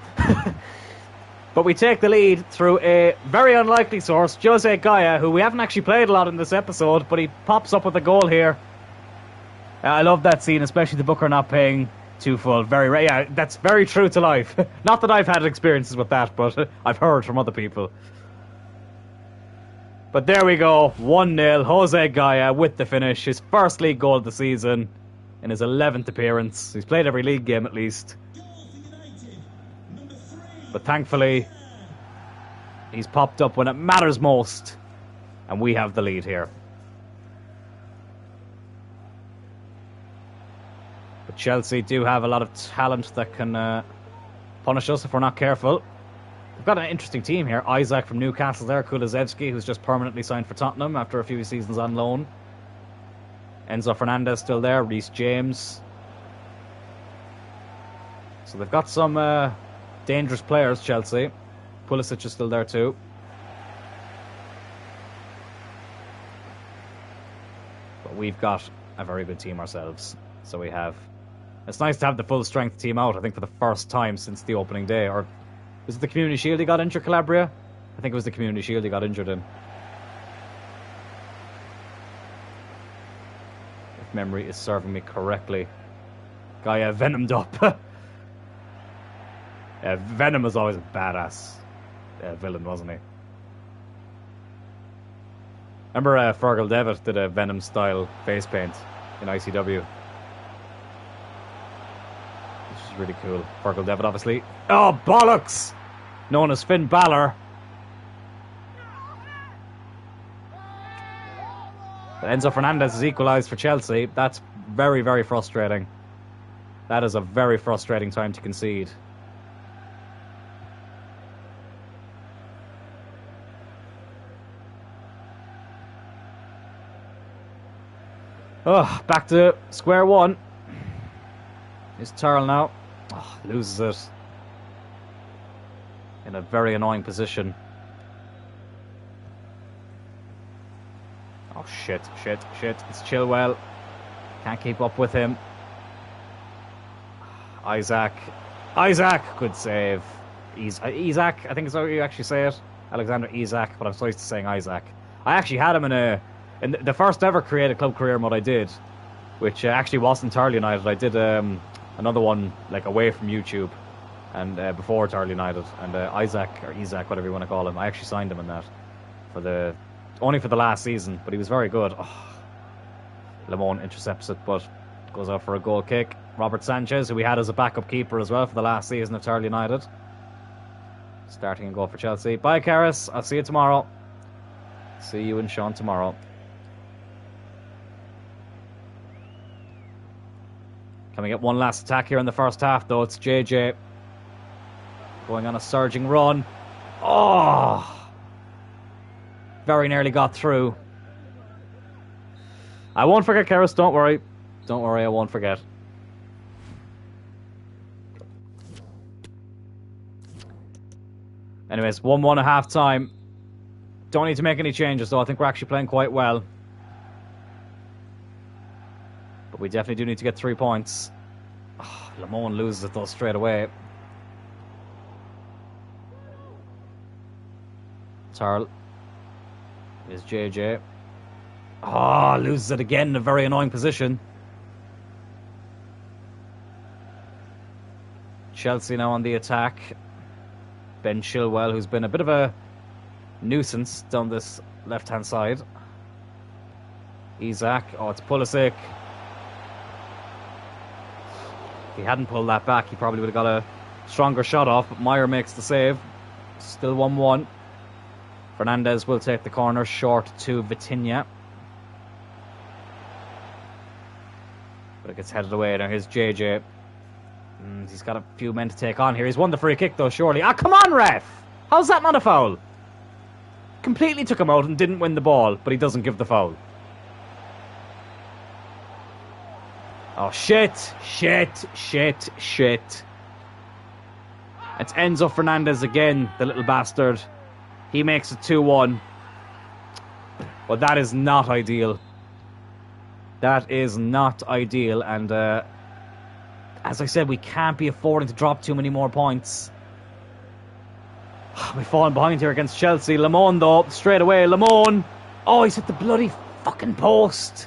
But we take the lead through a very unlikely source, Jose Gaya, who we haven't actually played a lot in this episode, but he pops up with a goal here. I love that scene, especially the Booker not paying too full. Very rare. Yeah, that's very true to life. Not that I've had experiences with that, but I've heard from other people. But there we go. 1-0. Jose Gaya with the finish. His first league goal of the season in his 11th appearance. He's played every league game at least. But thankfully, he's popped up when it matters most. And we have the lead here. But Chelsea do have a lot of talent that can punish us if we're not careful. We've got an interesting team here. Isaac from Newcastle there. Kulusevski, who's just permanently signed for Tottenham after a few seasons on loan. Enzo Fernandez still there. Reece James. So they've got some dangerous players, Chelsea. Pulisic is still there too. But we've got a very good team ourselves. So we have... It's nice to have the full strength team out, I think, for the first time since the opening day. Or was it the Community Shield he got injured, Calabria? I think it was the Community Shield he got injured in. If memory is serving me correctly. Guy venomed up. Venom was always a badass villain, wasn't he? Remember Fergal Devitt did a Venom-style face paint in ICW. This is really cool. Fergal Devitt, obviously. Oh, bollocks! Known as Finn Balor. Enzo Fernandez has equalised for Chelsea. That's very, very frustrating. That is a very frustrating time to concede. Oh, back to square one. Here's Turl now. Oh, loses it. In a very annoying position. Oh, shit. It's Chilwell. Can't keep up with him. Isaac. Good save. Isaac, I think is how you actually say it. Alexander Isak, but I'm so used to saying Isaac. I actually had him in the first ever creative club career mode I did, which actually wasn't Turl United. I did another one like away from YouTube and before Turl United, and Isaac or Isak, whatever you want to call him. I actually signed him in that only for the last season, but he was very good. Oh, Lemon intercepts it, but goes out for a goal kick. Robert Sanchez, who we had as a backup keeper as well for the last season of Turl United, starting a goal for Chelsea. Bye, Karis. I'll see you tomorrow. See you and Sean tomorrow. Can we get one last attack here in the first half, though? It's JJ going on a surging run. Oh! Very nearly got through. I won't forget, Karis. Don't worry. Don't worry, I won't forget. Anyways, 1-1 at half time. Don't need to make any changes, though. I think we're actually playing quite well. But we definitely do need to get 3 points. Oh, Lemon loses it, though, straight away. Turl. Here's JJ. Oh, loses it again in a very annoying position. Chelsea now on the attack. Ben Chilwell, who's been a bit of a nuisance down this left-hand side. Isak. Oh, it's Pulisic. If he hadn't pulled that back, he probably would have got a stronger shot off, but Meyer makes the save. Still 1-1. Fernandez will take the corner, short to Vitinha. But it gets headed away. Now here's JJ. He's got a few men to take on here. He's won the free kick, though, surely. Ah, come on, ref! How's that not a foul? Completely took him out and didn't win the ball, but he doesn't give the foul. Oh, shit. It's Enzo Fernandez again, the little bastard. He makes it 2-1. But that is not ideal. That is not ideal, and as I said, we can't be affording to drop too many more points. We've fallen behind here against Chelsea. Lemon, though, straight away. Lemon. Oh, he's hit the bloody fucking post.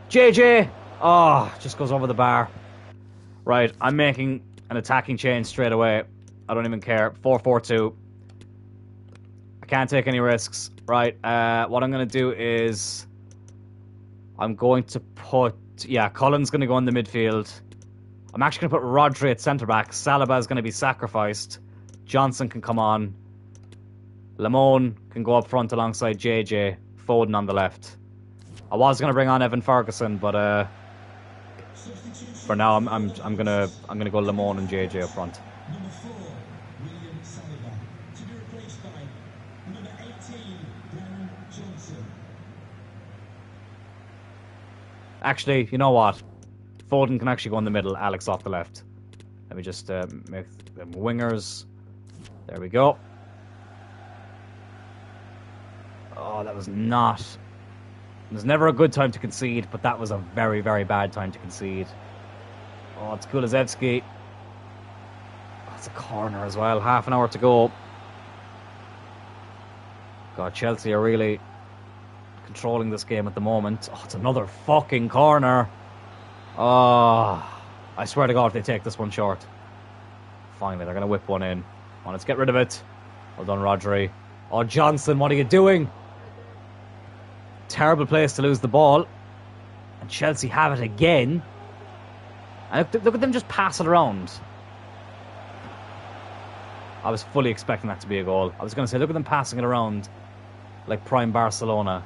JJ. Oh, just goes over the bar. Right, I'm making an attacking change straight away. I don't even care. 4-4-2. I can't take any risks. Right, what I'm going to do is I'm going to put... Yeah, Cullen's going to go in the midfield. I'm actually going to put Rodri at centre-back. Saliba is going to be sacrificed. Johnson can come on. Lemon can go up front alongside JJ. Foden on the left. I was going to bring on Evan Ferguson, but for now I'm gonna go Lemon and JJ up front. Number 4, William Saliba, to be replaced by number 18, Darren Johnson. Actually, you know what? Foden can actually go in the middle, Alex off the left. me just make them wingers. There we go. Oh, that was not... It was never a good time to concede, but that was a very, very bad time to concede. Oh, it's Kulusevski. Oh, it's a corner as well. Half an hour to go. God, Chelsea are really controlling this game at the moment. Oh, it's another fucking corner. Oh, I swear to God if they take this one short. Finally, they're going to whip one in. Oh, let's get rid of it. Well done, Rodri. Oh, Johnson, what are you doing? Terrible place to lose the ball. And Chelsea have it again. And look at them just pass it around. I was fully expecting that to be a goal. I was going to say, look at them passing it around like prime Barcelona.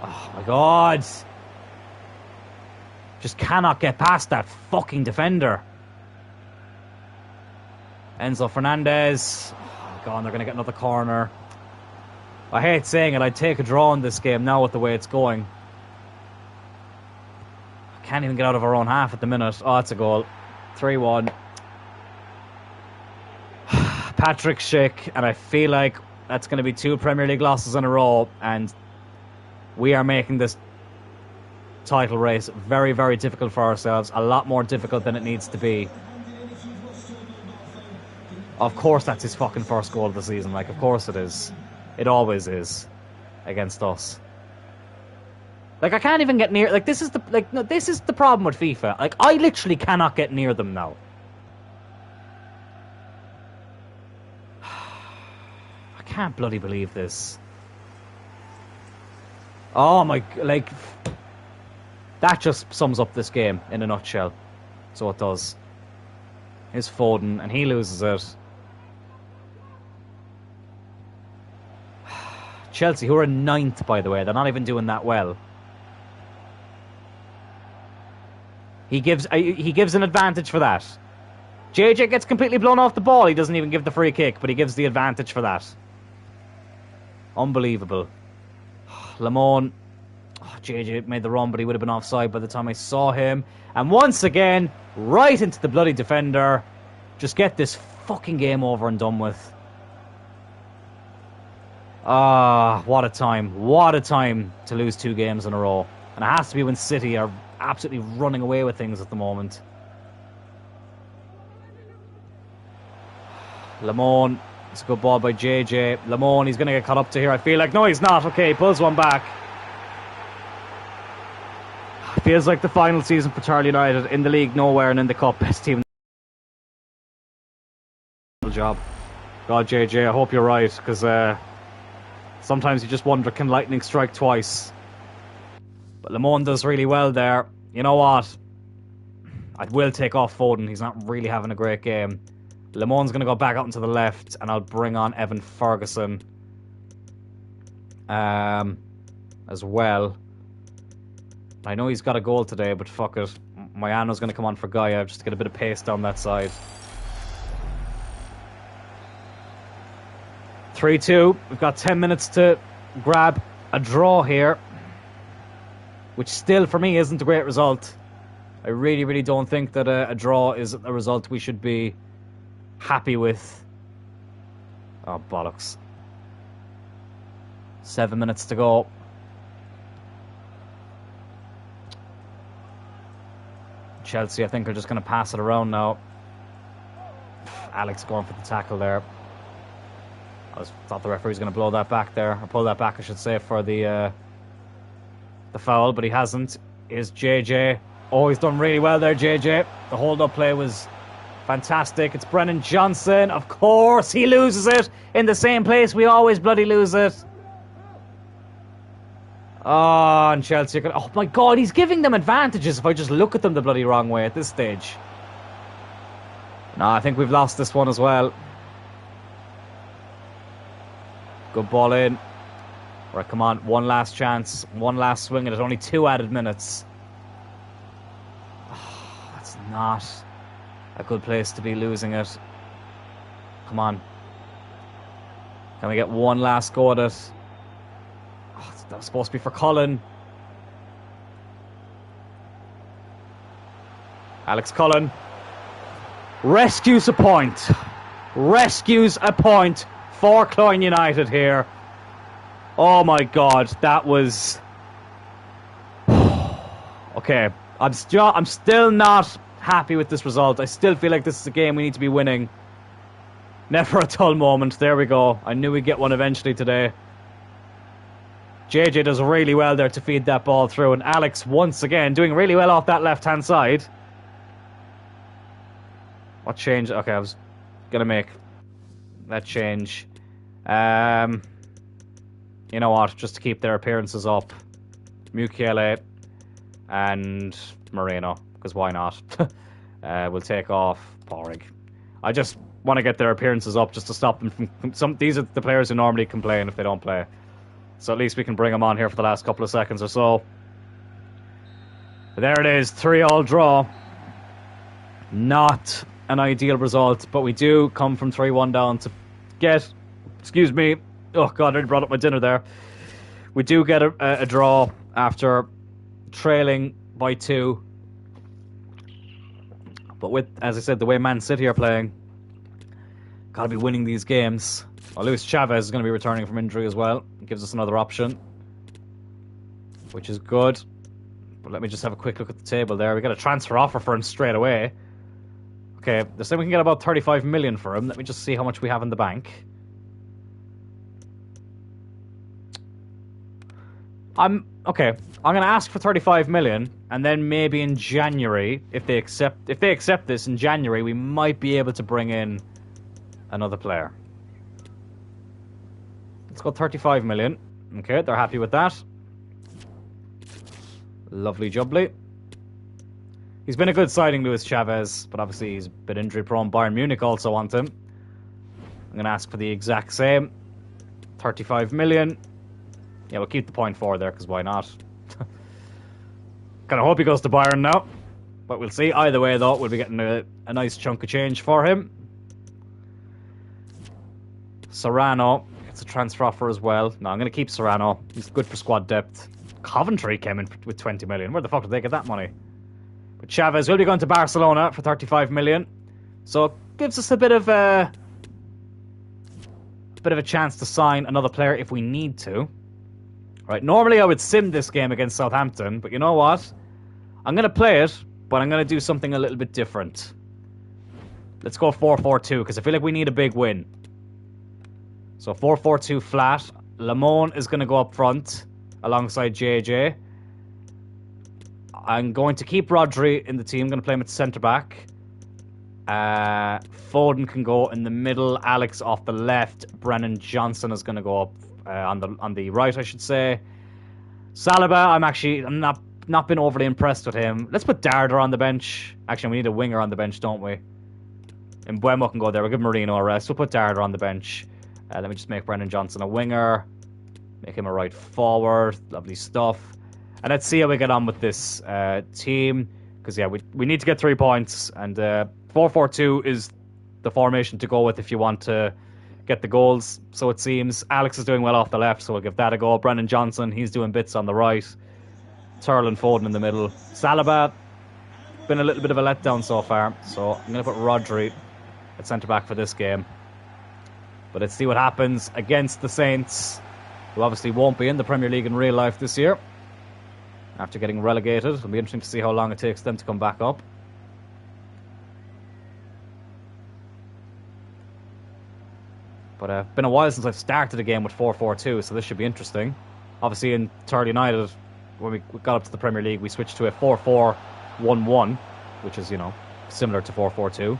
Oh my God. Just cannot get past that fucking defender. Enzo Fernandez. Oh, God, they're going to get another corner. I hate saying it, I'd take a draw in this game now with the way it's going. I can't even get out of our own half at the minute. Oh, it's a goal. 3-1. Patrick Schick, and I feel like that's going to be 2 Premier League losses in a row, and we are making this title race very, very difficult for ourselves. A lot more difficult than it needs to be. Of course that's his fucking first goal of the season. Like, of course it is. It always is against us. Like, I can't even get near... Like, this is the... Like, no, this is the problem with FIFA. Like, I literally cannot get near them now. I can't bloody believe this. Oh, my... Like... That just sums up this game in a nutshell. So it does. Here's Foden, and he loses it. Chelsea, who are in 9th, by the way. They're not even doing that well. He gives an advantage for that. JJ gets completely blown off the ball. He doesn't even give the free kick, but he gives the advantage for that. Unbelievable. Lamone. Oh, JJ made the run, but he would have been offside by the time I saw him. And once again, right into the bloody defender. Just get this fucking game over and done with. Ah, what a time. What a time to lose 2 games in a row. And it has to be when City are absolutely running away with things at the moment. Lamone. It's a good ball by JJ. Lamone, he's going to get caught up to here, I feel like. No, he's not. Okay, he pulls one back. Feels like the final season for Charlie United. In the league, nowhere, and in the cup, best team. Good job. God, JJ, I hope you're right, because sometimes you just wonder, can lightning strike twice? But Lamone does really well there. You know what? I will take off Foden. He's not really having a great game. Lamone's going to go back out into the left, and I'll bring on Evan Ferguson as well. I know he's got a goal today, but fuck it. Mayano's going to come on for Gaia just to get a bit of pace down that side. 3-2. We've got 10 minutes to grab a draw here, which still, for me, isn't a great result. I really, really don't think that a draw is a result we should be happy with. Oh, bollocks. 7 minutes to go. Chelsea, I think, are just going to pass it around now. Alex going for the tackle there. I thought the referee was going to blow that back there, or pull that back, I should say, for the foul, but he hasn't. Is JJ. Oh, he's done really well there, JJ. The hold-up play was fantastic. It's Brennan Johnson. Of course, he loses it in the same place we always bloody lose it. Oh, and Chelsea. Oh my God, he's giving them advantages if I just look at them the bloody wrong way at this stage. No, I think we've lost this one as well. Good ball in. Right, come on. One last chance. One last swing at it. Only 2 added minutes. Oh, that's not a good place to be losing it. Come on. Can we get one last go at it? Oh, that was supposed to be for Cloyne. Alex Cullen rescues a point. Rescues a point for Cloyne United here. Oh my God, that was... Okay, I'm still not happy with this result. I still feel like this is a game we need to be winning. Never a dull moment. There we go. I knew we'd get one eventually today. JJ does really well there to feed that ball through. And Alex, once again, doing really well off that left-hand side. What change? Okay, I was going to make that change. You know what? Just to keep their appearances up. Mukiele and Moreno. Because why not? We'll take off Porrig. I just want to get their appearances up just to stop them from... These are the players who normally complain if they don't play. So at least we can bring them on here for the last couple of seconds or so. But there it is, 3-3 draw. Not an ideal result, but we do come from 3-1 down to get... Excuse me. Oh, God, I already brought up my dinner there. We do get a draw after trailing by 2. But with, as I said, the way Man City are playing, gotta be winning these games. Well, Luis Chavez is going to be returning from injury as well. It gives us another option, which is good. But let me just have a quick look at the table there. We got a transfer offer for him straight away. Okay, they're saying we can get about 35 million for him. Let me just see how much we have in the bank. I'm going to ask for 35 million, and then maybe in January, if they accept this in January, we might be able to bring in another player. Let's go 35 million. Okay, they're happy with that. Lovely jubbly. He's been a good signing, Luis Chavez, but obviously he's a bit injury prone. Bayern Munich also want him. I'm going to ask for the exact same. 35 million. Yeah, we'll keep the 0.4 there, because why not? Kind of hope he goes to Bayern now. But we'll see. Either way, though, we'll be getting a nice chunk of change for him. Serrano gets a transfer offer as well. No, I'm going to keep Serrano. He's good for squad depth. Coventry came in with 20 million. Where the fuck did they get that money? But Chavez will be going to Barcelona for 35 million. So it gives us a bit of a chance to sign another player if we need to. Right, normally I would sim this game against Southampton, but you know what? I'm going to play it, but I'm going to do something a little bit different. Let's go 4-4-2, because I feel like we need a big win. So 4-4-2 flat. Lamone is going to go up front alongside JJ. I'm going to keep Rodri in the team. I'm going to play him at centre-back. Foden can go in the middle. Alex off the left. Brennan Johnson is going to go up on the right, I should say. Saliba, I'm not been overly impressed with him. Let's put Darder on the bench. Actually, we need a winger on the bench, don't we? And Mbeumo can go there. We'll give Marino a rest. We'll put Darder on the bench. Let me just make Brennan Johnson a winger. Make him a right forward. Lovely stuff. And let's see how we get on with this team. Because, yeah, we need to get 3 points. And 4-4-2 is the formation to go with if you want to get the goals. So it seems Alex is doing well off the left, so we'll give that a go. Brennan Johnson, he's doing bits on the right. Turl and Foden in the middle. Saliba, been a little bit of a letdown so far. So I'm going to put Rodri at centre-back for this game. But let's see what happens against the Saints, who obviously won't be in the Premier League in real life this year. After getting relegated, it'll be interesting to see how long it takes them to come back up. But been a while since I've started a game with 4-4-2, so this should be interesting. Obviously in Turl United, when we got up to the Premier League, we switched to a 4-4-1-1, which is, you know, similar to 4-4-2.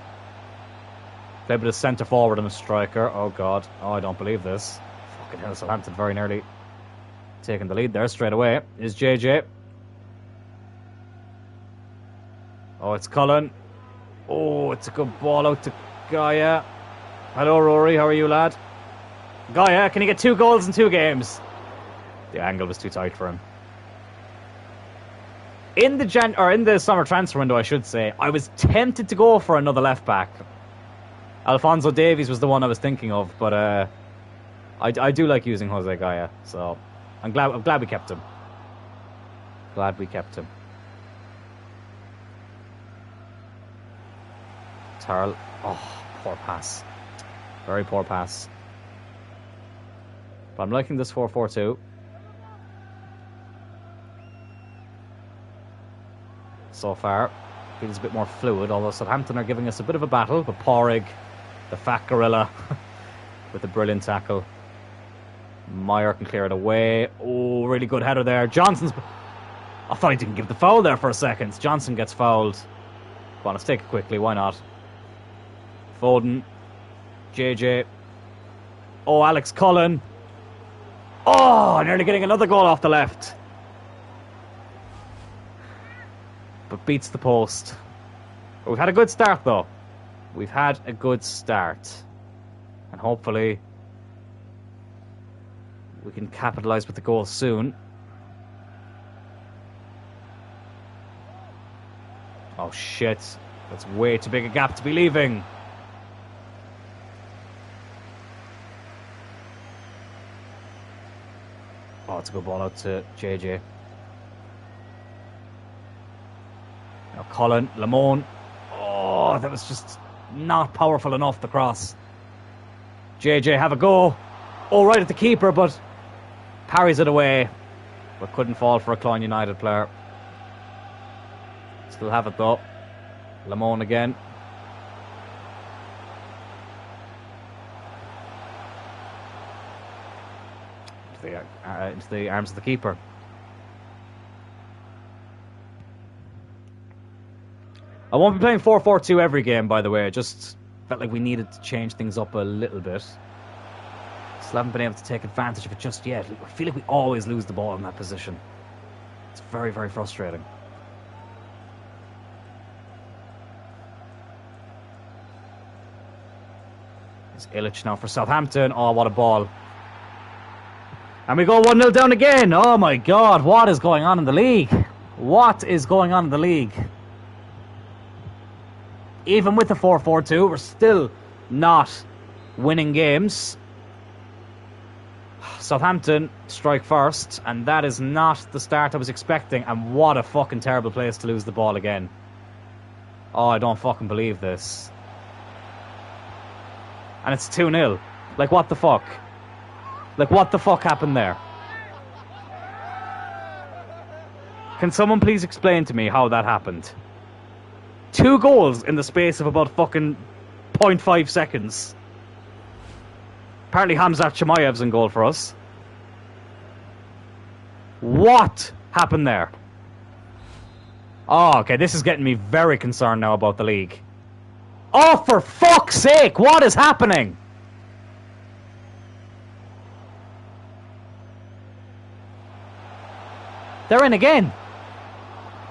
Play a bit of centre forward and a striker. Oh god, oh I don't believe this. Fucking hell, Southampton very nearly taking the lead there straight away. Is JJ. Oh, it's Cullen. Oh, it's a good ball out to Gaia. Hello, Rory. How are you, lad? Gaia, can he get 2 goals in 2 games? The angle was too tight for him. In the summer transfer window, I should say, I was tempted to go for another left back. Alphonso Davies was the one I was thinking of, but I do like using Jose Gaia, so I'm glad we kept him. Glad we kept him. Turl. Oh, poor pass. Very poor pass. But I'm liking this 4-4-2. So far, feels a bit more fluid, although Southampton are giving us a bit of a battle. But Porrig, the fat gorilla, with a brilliant tackle. Meyer can clear it away. Oh, really good header there. Johnson's... I thought he didn't give the foul there for a second. Johnson gets fouled. Come on, let's take it quickly. Why not? Foden. JJ. Oh, Alex Cullen. Oh, nearly getting another goal off the left. But beats the post. But we've had a good start, though. We've had a good start. And hopefully we can capitalise with the goal soon. Oh, shit. That's way too big a gap to be leaving. Oh, it's a good ball out to JJ. Now Colin, Lamone. Oh, that was just not powerful enough, the cross. JJ, have a go. Oh, right at the keeper, but parries it away. But couldn't fall for a Cloyne United player. Still have it, though. Lamone again. Into the arms of the keeper. I won't be playing 4-4-2 every game, by the way. I just felt like we needed to change things up a little bit. Still haven't been able to take advantage of it just yet. I feel like we always lose the ball in that position. It's very, very frustrating. It's Illich now for Southampton. Oh, what a ball. And we go 1-0 down again. Oh my God, what is going on in the league? What is going on in the league? Even with the 4-4-2, we're still not winning games. Southampton strike first, and that is not the start I was expecting. And what a fucking terrible place to lose the ball again. Oh, I don't fucking believe this. And it's 2-0. Like, what the fuck? Like, what the fuck happened there? Can someone please explain to me how that happened? 2 goals in the space of about fucking 0.5 seconds. Apparently Hamzat Chimaev's in goal for us. What happened there? Oh, okay, this is getting me very concerned now about the league. Oh, for fuck's sake, what is happening? They're in again.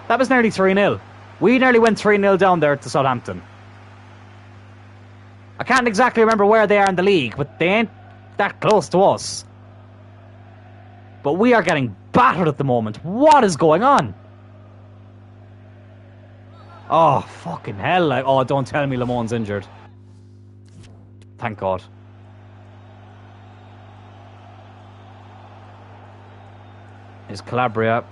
That was nearly 3-0. We nearly went 3-0 down there to Southampton. I can't exactly remember where they are in the league, but they ain't that close to us. But we are getting battered at the moment. What is going on? Oh, fucking hell. Oh, don't tell me Lamone's injured. Thank God. Is Calabria.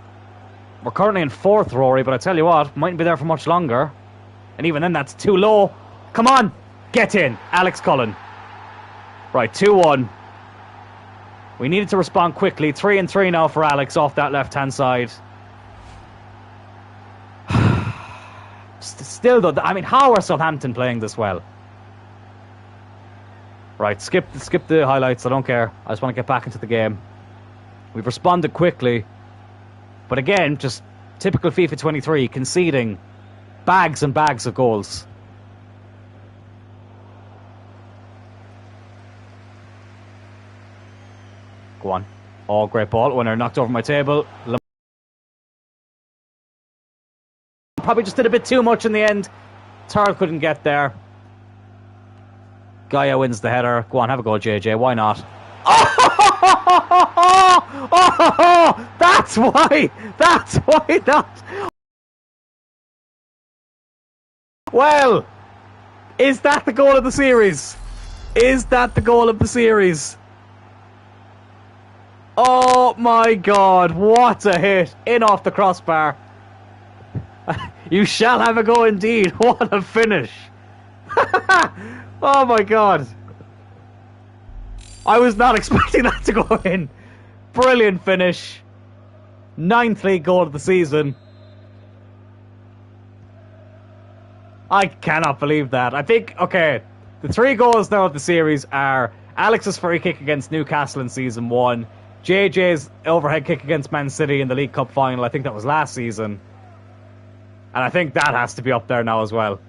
We're currently in 4th, Rory, but I tell you what, mightn't be there for much longer. And even then, that's too low. Come on, get in, Alex Cullen. Right, 2-1. We needed to respond quickly. 3-3 now for Alex off that left-hand side. Still, though, I mean, how are Southampton playing this well? Right, skip the highlights. I don't care. I just want to get back into the game. We've responded quickly. But again, just typical FIFA 23, conceding bags and bags of goals. Go on. Oh, great ball. Winner knocked over my table. Probably just did a bit too much in the end. Turl couldn't get there. Gaia wins the header. Go on, have a go, JJ. Why not? Oh, that's why. That's why not. Well, is that the goal of the series? Is that the goal of the series? Oh my God, what a hit. In off the crossbar. You shall have a go indeed. What a finish. Oh my god. I was not expecting that to go in. Brilliant finish. 9th league goal of the season. I cannot believe that. I think, okay, the 3 goals now of the series are Alex's free kick against Newcastle in Season 1, JJ's overhead kick against Man City in the League Cup final, I think that was last season. And I think that has to be up there now as well.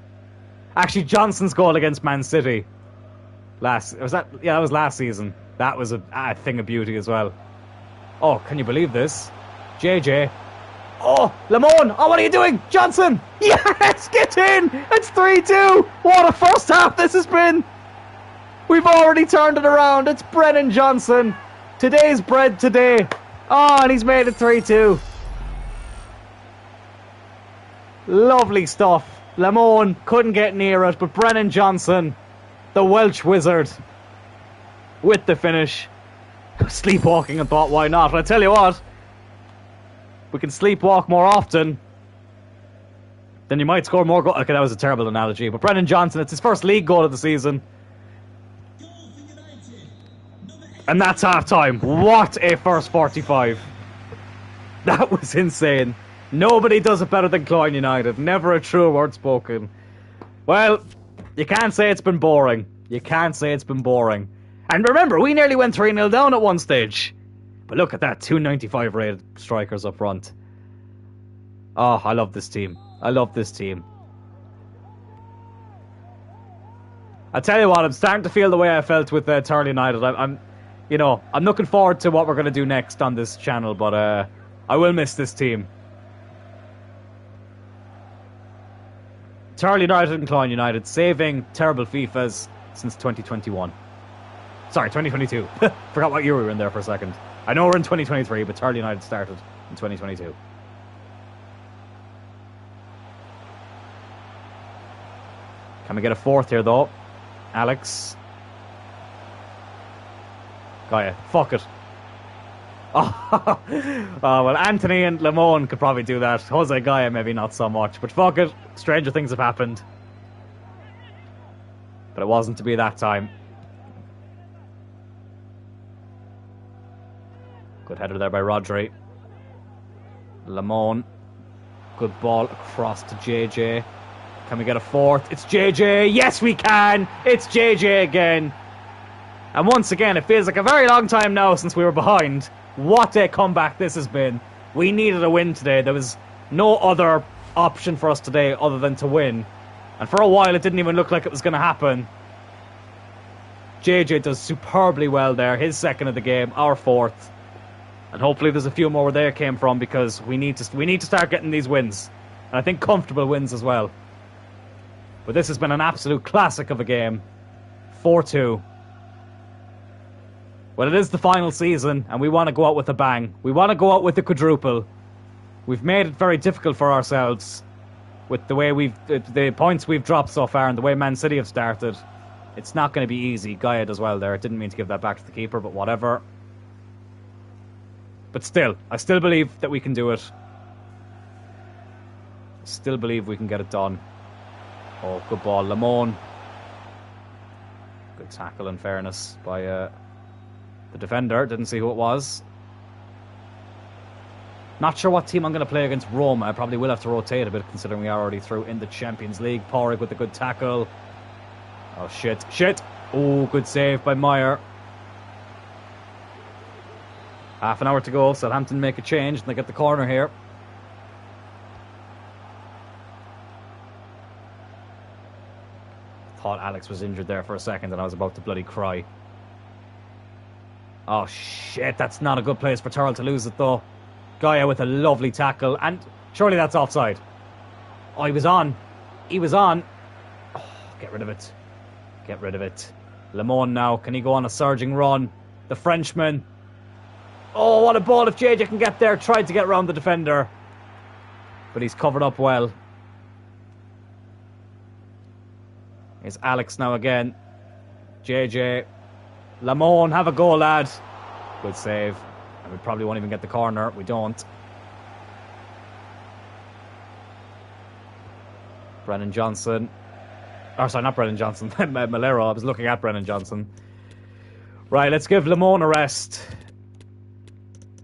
Actually, Johnson's goal against Man City. That was last season. That was a thing of beauty as well. Oh, can you believe this? JJ. Oh, Lamone! Oh, what are you doing? Johnson! Yes! Get in! It's 3-2! What a first half this has been! We've already turned it around. It's Brennan Johnson. Today's bread today. Oh, and he's made it 3-2. Lovely stuff. Lamone couldn't get near it, but Brennan Johnson, the Welsh wizard, with the finish. Sleepwalking and thought, why not? But I tell you what, we can sleepwalk more often, then you might score more goals. Okay, that was a terrible analogy. But Brennan Johnson, it's his first league goal of the season. And that's half-time. What a first 45. That was insane. Nobody does it better than Cloyne United. Never a truer word spoken. Well, you can't say it's been boring. You can't say it's been boring. And remember, we nearly went 3-0 down at one stage. But look at that, 295 rated strikers up front. Oh, I love this team. I love this team. I tell you what, I'm starting to feel the way I felt with Turley United. I'm looking forward to what we're going to do next on this channel, but I will miss this team. Turley United and Cloyne United saving terrible FIFAs since 2021. Sorry, 2022. Forgot what year we were in there for a second. I know we're in 2023, but Turley United started in 2022. Can we get a fourth here, though? Alex. Gaia. Fuck it. Oh, well, Anthony and Lamone could probably do that. Jose Gaia, maybe not so much. But fuck it. Stranger things have happened. But it wasn't to be that time. Good header there by Rodri. Lamone. Good ball across to JJ. Can we get a fourth? It's JJ. Yes, we can. It's JJ again. And once again, it feels like a very long time now since we were behind. What a comeback this has been. We needed a win today. There was no other option for us today other than to win. And for a while, it didn't even look like it was going to happen. JJ does superbly well there. His second of the game, our fourth. And hopefully there's a few more where they came from, because we need to start getting these wins. And I think comfortable wins as well. But this has been an absolute classic of a game. 4-2. Well, it is the final season, and we want to go out with a bang. We want to go out with a quadruple. We've made it very difficult for ourselves with the way the points we've dropped so far and the way Man City have started. It's not going to be easy. Gaia does well there. Didn't mean to give that back to the keeper, but whatever. But still, I still believe that we can do it. Still believe we can get it done. Oh, good ball. Lamone. Good tackle, in fairness, by the defender. Didn't see who it was. Not sure what team I'm going to play against Roma. I probably will have to rotate a bit, considering we are already through in the Champions League. Porrig with a good tackle. Oh, shit. Shit. Oh, good save by Meyer. Half an hour to go. Southampton make a change, and they get the corner here. Thought Alex was injured there for a second, and I was about to bloody cry. Oh, shit. That's not a good place for Turl to lose it, though. Gaia with a lovely tackle, and surely that's offside. Oh, he was on. He was on. Oh, get rid of it. Get rid of it. Lamone now. Can he go on a surging run? The Frenchman. Oh, what a ball if JJ can get there. Tried to get around the defender. But he's covered up well. Here's Alex now again. JJ. Lamone, have a go, lad. Good save. And we probably won't even get the corner. We don't. Brennan Johnson. Oh, sorry, not Brennan Johnson. Malero. I was looking at Brennan Johnson. Right, let's give Lamone a rest.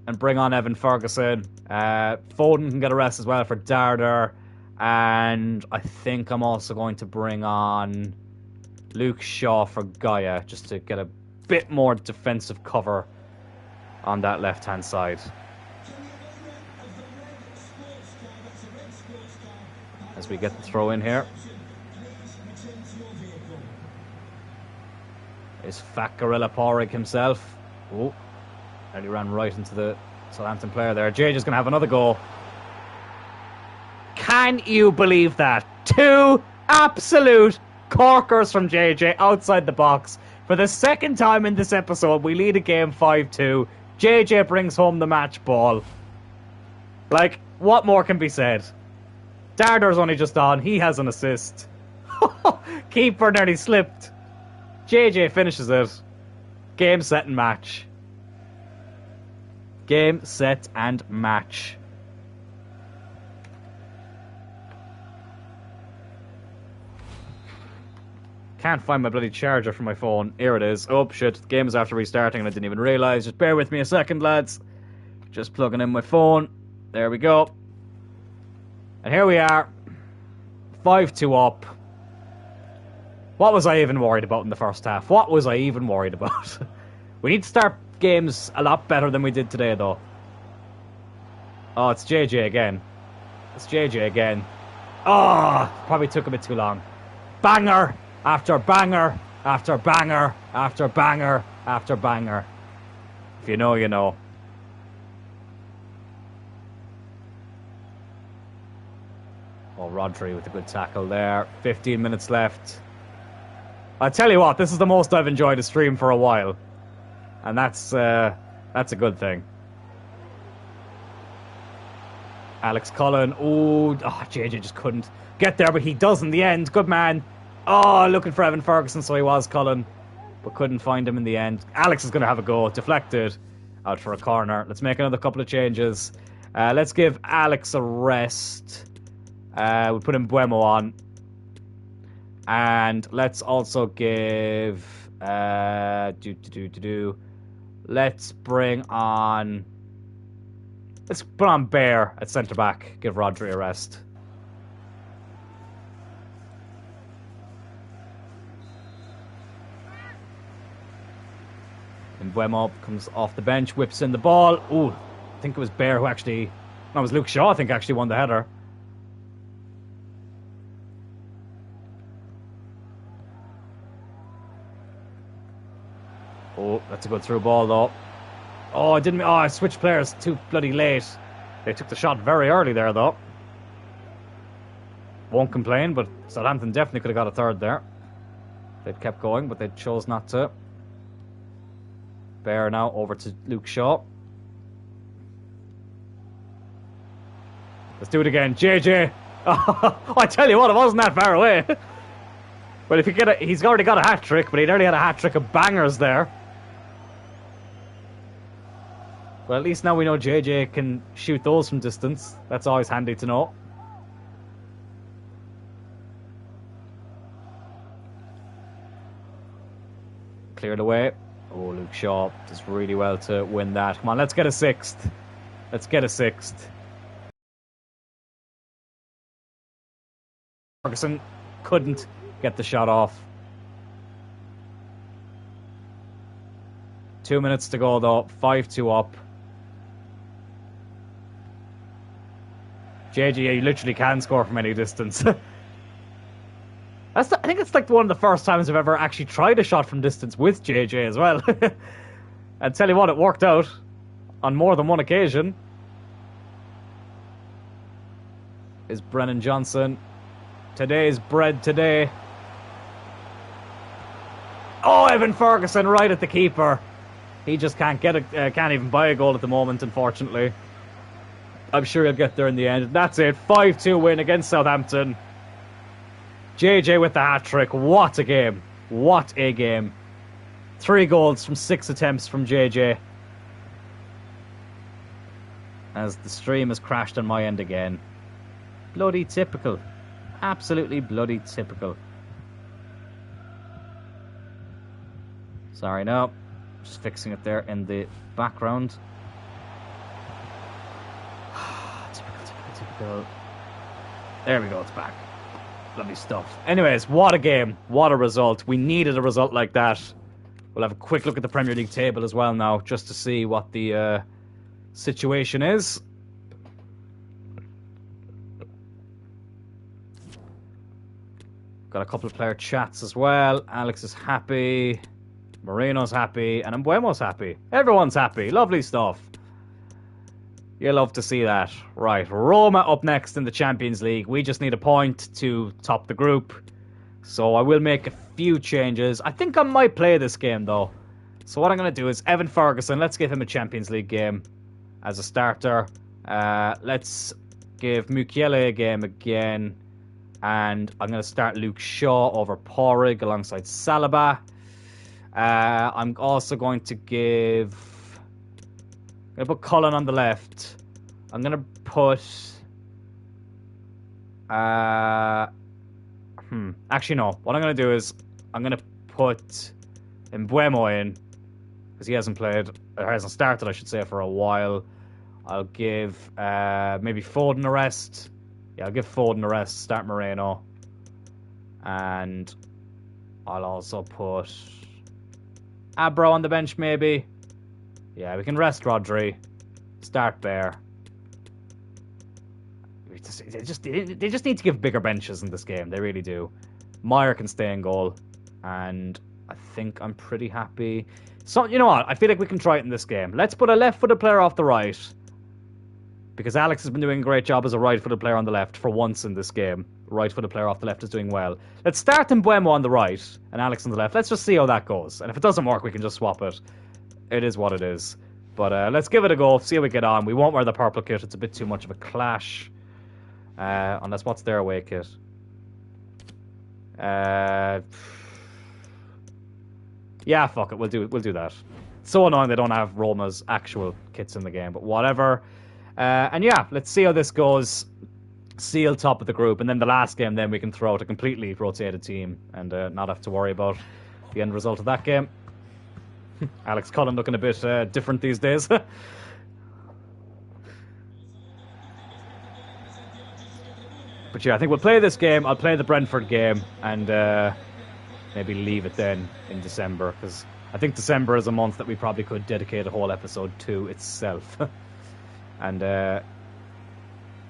And bring on Evan Ferguson. Foden can get a rest as well for Darder. And I think I'm also going to bring on Luke Shaw for Gaia, just to get a bit more defensive cover on that left-hand side. As we get the throw in here. Is Fat Gorilla Porrig himself. Oh, and he ran right into the Southampton player there. JJ's going to have another goal. Can you believe that? 2 absolute corkers from JJ outside the box. For the second time in this episode, we lead a game 5-2. JJ brings home the match ball. Like, what more can be said? Darder's only just on. He has an assist. Keeper nearly slipped. JJ finishes it. Game, set, and match. Game, set, and match. Can't find my bloody charger for my phone. Here it is. Oh, shit. The game is after restarting and I didn't even realise. Just bear with me a second, lads. Just plugging in my phone. There we go. And here we are. 5-2 up. What was I even worried about in the first half? What was I even worried about? We need to start games a lot better than we did today, though. Oh, it's JJ again. It's JJ again. Oh, probably took a bit too long. Banger after banger after banger after banger after banger. If you know, you know. Oh, Rodri with a good tackle there. 15 minutes left. I tell you what, this is the most I've enjoyed a stream for a while. And that's a good thing. Alex Cullen. Oh, JJ just couldn't get there, but he does in the end. Good man. Oh, looking for Evan Ferguson, so he was Cullen, but couldn't find him in the end. Alex is going to have a go. Deflected. Out for a corner. Let's make another couple of changes. Let's give Alex a rest. We'll put Mbeumo on. And let's also give... Let's bring on... Let's put on Bear at centre-back. Give Rodri a rest. Mbeumo comes off the bench, whips in the ball. Ooh, I think it was Bear who actually... No, it was Luke Shaw, I think, actually won the header. Oh, that's a good through ball, though. Oh, I switched players too bloody late. They took the shot very early there, though. Won't complain, but Southampton definitely could have got a third there. They'd kept going, but they chose not to. Bear now over to Luke Shaw. Let's do it again. JJ. Oh, I tell you what, it wasn't that far away. But if you get he's already got a hat-trick, but he'd already had a hat-trick of bangers there. Well, at least now we know JJ can shoot those from distance. That's always handy to know. Cleared away. Oh, Luke Shaw does really well to win that. Come on, let's get a sixth. Let's get a sixth. Ferguson couldn't get the shot off. 2 minutes to go, though. 5-2 up. JJ literally can score from any distance. I think it's like one of the first times I've ever actually tried a shot from distance with JJ as well. And tell you what, it worked out on more than one occasion. Is Brennan Johnson. Today's bread today. Oh, Evan Ferguson right at the keeper. He just can't can't even buy a goal at the moment, unfortunately. I'm sure he'll get there in the end. That's it. 5-2 win against Southampton. JJ with the hat-trick. What a game. What a game. 3 goals from 6 attempts from JJ. As the stream has crashed on my end again. Bloody typical. Absolutely bloody typical. Sorry, no. Just fixing it there in the background. Typical. There we go, it's back. Lovely stuff. Anyways, what a game. What a result. We needed a result like that. We'll have a quick look at the Premier League table as well now, just to see what the situation is. Got a couple of player chats as well. Alex is happy. Moreno's happy. And Mbuemo's happy. Everyone's happy. Lovely stuff. You love to see that. Right, Roma up next in the Champions League. We just need a point to top the group. So I will make a few changes. I think I might play this game, though. So what I'm going to do is Evan Ferguson. Let's give him a Champions League game as a starter. Let's give Mukiele a game again. And I'm going to start Luke Shaw over Porrig alongside Saliba. I'm also going to give... I'm going to put Cullen on the left. I'm going to put... Actually, no. What I'm going to do is I'm going to put Mbuemo in because he hasn't played, or hasn't started, I should say, for a while. I'll give maybe Foden a rest. Yeah, I'll give Foden a rest. Start Moreno. And I'll also put Abro on the bench, maybe. Yeah, we can rest Rodri. Start Bear. They just need to give bigger benches in this game. They really do. Meyer can stay in goal. And I think I'm pretty happy. So, you know what? I feel like we can try it in this game. Let's put a left-footed player off the right. Because Alex has been doing a great job as a right-footed player on the left for once in this game. Right-footed player off the left is doing well. Let's start Mbuemo on the right and Alex on the left. Let's just see how that goes. And if it doesn't work, we can just swap it. It is what it is. But let's give it a go. See how we get on. We won't wear the purple kit. It's a bit too much of a clash. Unless what's their away kit? Yeah, fuck it. We'll do that. It's so annoying they don't have Roma's actual kits in the game, but whatever. And yeah, let's see how this goes. Seal top of the group, and then the last game, then we can throw out a completely rotated team and not have to worry about the end result of that game. Alex Cullen looking a bit different these days. But yeah, I think we'll play this game. I'll play the Brentford game and maybe leave it then in December, because I think December is a month that we probably could dedicate a whole episode to itself. And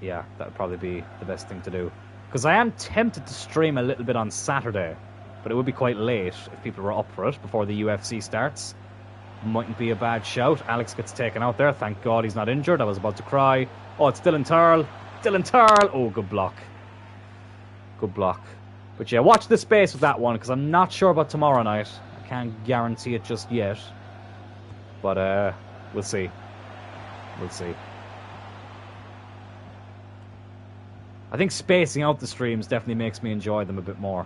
yeah, that would probably be the best thing to do. Because I am tempted to stream a little bit on Saturday, but it would be quite late if people were up for it before the UFC starts. Mightn't be a bad shout. Alex gets taken out there. Thank God he's not injured. I was about to cry. Oh, it's Dylan Turl. Dylan Turl. Oh, good block. Good block. But yeah, watch the space with that one, because I'm not sure about tomorrow night. I can't guarantee it just yet. But we'll see. We'll see. I think spacing out the streams definitely makes me enjoy them a bit more.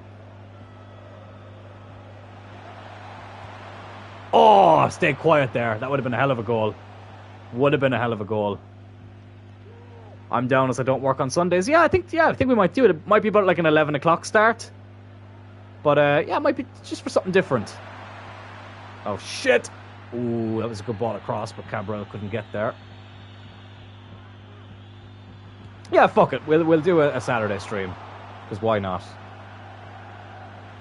Oh, stay quiet there. That would have been a hell of a goal. Would have been a hell of a goal. I'm down as I don't work on Sundays. Yeah, I think we might do it. It might be about like an 11 o'clock start. But yeah, it might be just for something different. Oh shit. Ooh, that was a good ball across, but Cabral couldn't get there. Yeah, fuck it. We'll do a Saturday stream. Because why not?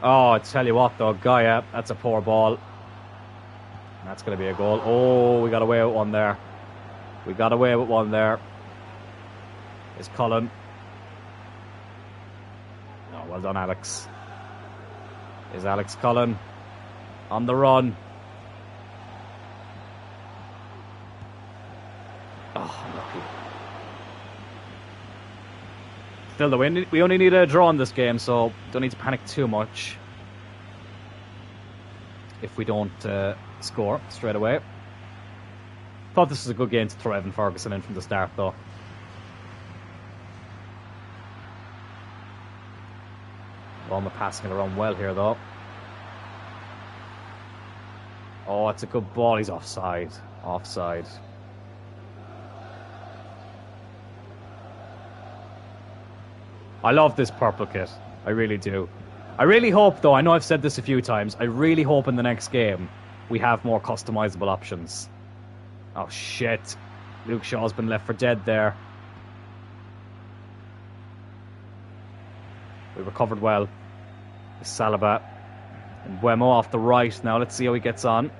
Oh, I tell you what though, Gaia, that's a poor ball. That's going to be a goal. Oh, we got away with one there. We got away with one there. Is Cullen. Oh, well done, Alex. Is Alex Cullen on the run? Oh, lucky. Still, though, we only need a draw in this game, so don't need to panic too much if we don't score straight away. Thought this was a good game to throw Evan Ferguson in from the start, though. Roma passing it around well here, though. Oh, it's a good ball. He's offside. Offside. I love this purple kit. I really do. I really hope, though, I know I've said this a few times, I really hope in the next game we have more customizable options. Oh shit. Luke Shaw's been left for dead there. We recovered well. Saliba and Buemo off the right now. Let's see how he gets on.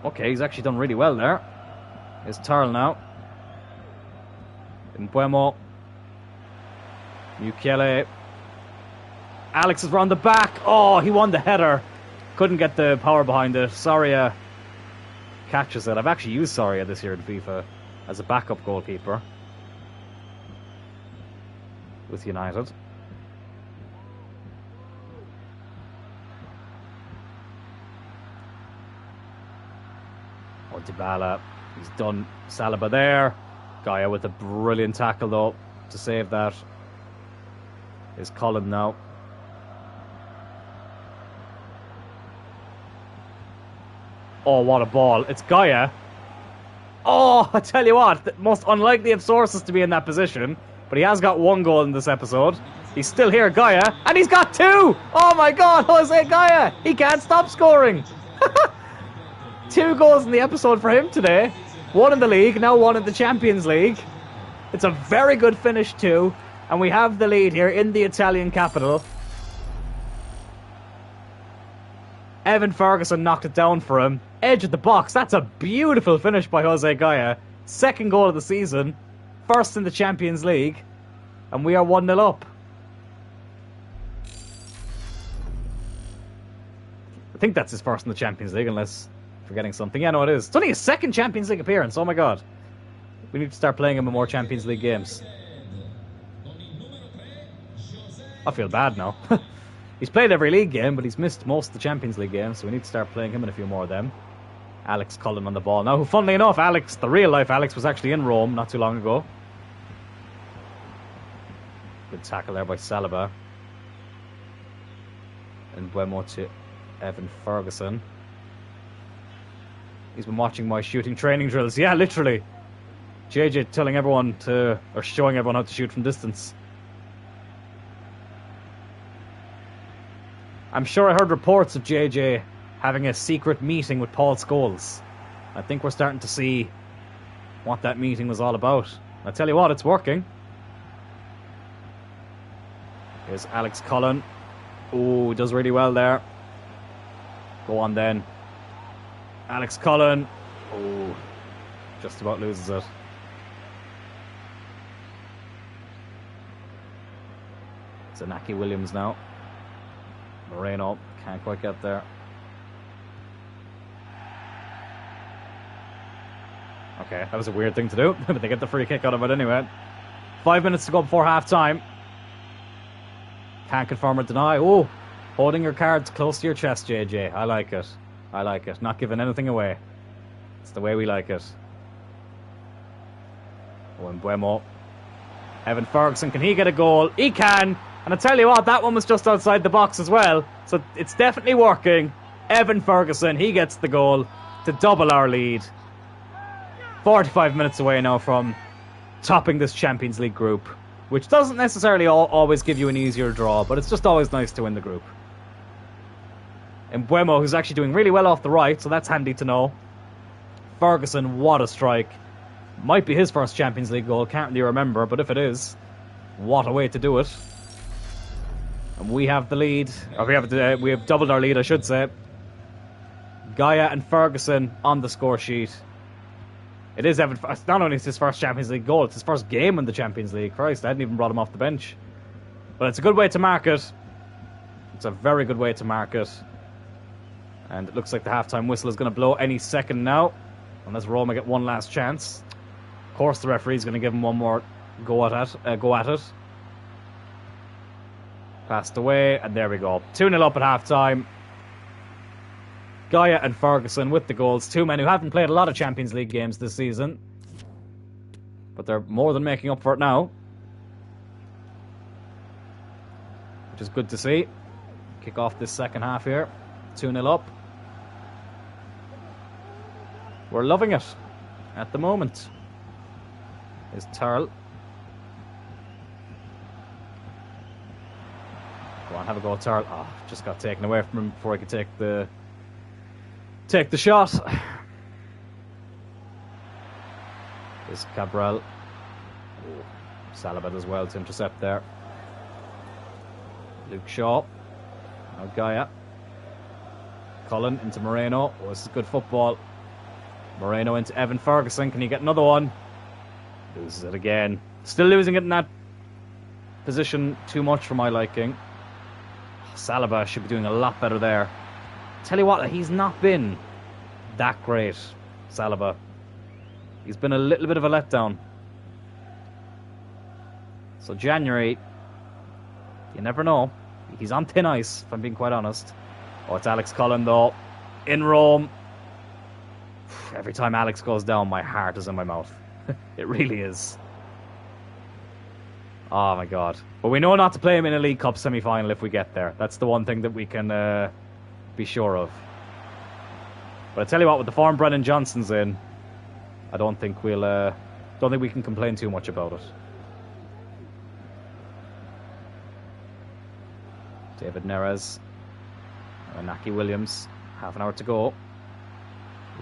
Okay, he's actually done really well there. Here's Turl now. And Buemo. Mukiele. Alex is round the back. Oh, he won the header. Couldn't get the power behind it. Soria catches it. I've actually used Soria this year in FIFA as a backup goalkeeper with United. Oh, Dybala. He's done Saliba there. Gaia with a brilliant tackle though to save that. Is Cloyne now. Oh, what a ball. It's Gaia. Oh, I tell you what, the most unlikely of sources to be in that position. But he has got one goal in this episode. He's still here, Gaia. And he's got two! Oh my god, Jose Gaia! He can't stop scoring! 2 goals in the episode for him today. 1 in the league, now 1 in the Champions League. It's a very good finish too. And we have the lead here in the Italian capital. Evan Ferguson knocked it down for him. Edge of the box. That's a beautiful finish by Jose Gaia. 2nd goal of the season. 1st in the Champions League. And we are 1-0 up. I think that's his 1st in the Champions League, unless I'm forgetting something. Yeah, no, it is. It's only his 2nd Champions League appearance. Oh my god. We need to start playing him in more Champions League games. I feel bad now. He's played every league game, but he's missed most of the Champions League games, so we need to start playing him in a few more of them. Alex Cloyne on the ball now, who, funnily enough, Alex, the real life Alex, was actually in Rome not too long ago. Good tackle there by Saliba. And Buemo to Evan Ferguson. He's been watching my shooting training drills. Yeah, literally. JJ telling everyone to, or showing everyone how to shoot from distance. I'm sure I heard reports of JJ having a secret meeting with Paul Scholes. I think we're starting to see what that meeting was all about. I tell you what, it's working. Here's Alex Cloyne. Oh, does really well there. Go on then. Alex Cloyne. Oh, just about loses it. It's Inaki Williams now. Moreno can't quite get there. Okay, that was a weird thing to do, but they get the free kick out of it anyway. 5 minutes to go before half time. Can't confirm or deny. Oh, holding your cards close to your chest, JJ. I like it. I like it. Not giving anything away. It's the way we like it. Oh, and Buemo. Evan Ferguson, can he get a goal? He can! And I tell you what, that one was just outside the box as well. So it's definitely working. Evan Ferguson, he gets the goal to double our lead. 45 minutes away now from topping this Champions League group, which doesn't necessarily always give you an easier draw, but it's just always nice to win the group. And Buemo, who's actually doing really well off the right, so that's handy to know. Ferguson, what a strike. Might be his 1st Champions League goal, can't really remember, but if it is, what a way to do it. And we have the lead, or we have doubled our lead, I should say. Gaia and Ferguson on the score sheet. It is Evan. Not only is his 1st Champions League goal, it's his 1st game in the Champions League. Christ, I hadn't even brought him off the bench. But it's a good way to mark it. It's a very good way to mark it. And it looks like the halftime whistle is going to blow any second now, unless Roma get one last chance. Of course, the referee's going to give him one more go at it. Passed away, and there we go. 2-0 up at half-time. Gaia and Ferguson with the goals. 2 men who haven't played a lot of Champions League games this season. But they're more than making up for it now. Which is good to see. Kick off this second half here. 2-0 up. We're loving it at the moment. Here's Turl. Go on, have a go at Turl. Oh, just got taken away from him before I could take the shot. There's Cabral. Oh, Saliba as well to intercept there. Luke Shaw. Now Gaia. Cullen into Moreno. Oh, this is good football. Moreno into Evan Ferguson. Can he get another one? Loses it again. Still losing it in that position too much for my liking. Saliba should be doing a lot better there. Tell you what, he's not been that great, Saliba. He's been a little bit of a letdown. So January, you never know. He's on thin ice, if I'm being quite honest. Oh, it's Alex Cullen, though. In Rome. Every time Alex goes down, my heart is in my mouth. It really is. Oh, my God. But we know not to play him in a League Cup semi-final if we get there. That's the one thing that we can be sure of. But I tell you what, with the form Brennan Johnson's in, I don't think we can complain too much about it. David Neres. Naki Williams. Half an hour to go.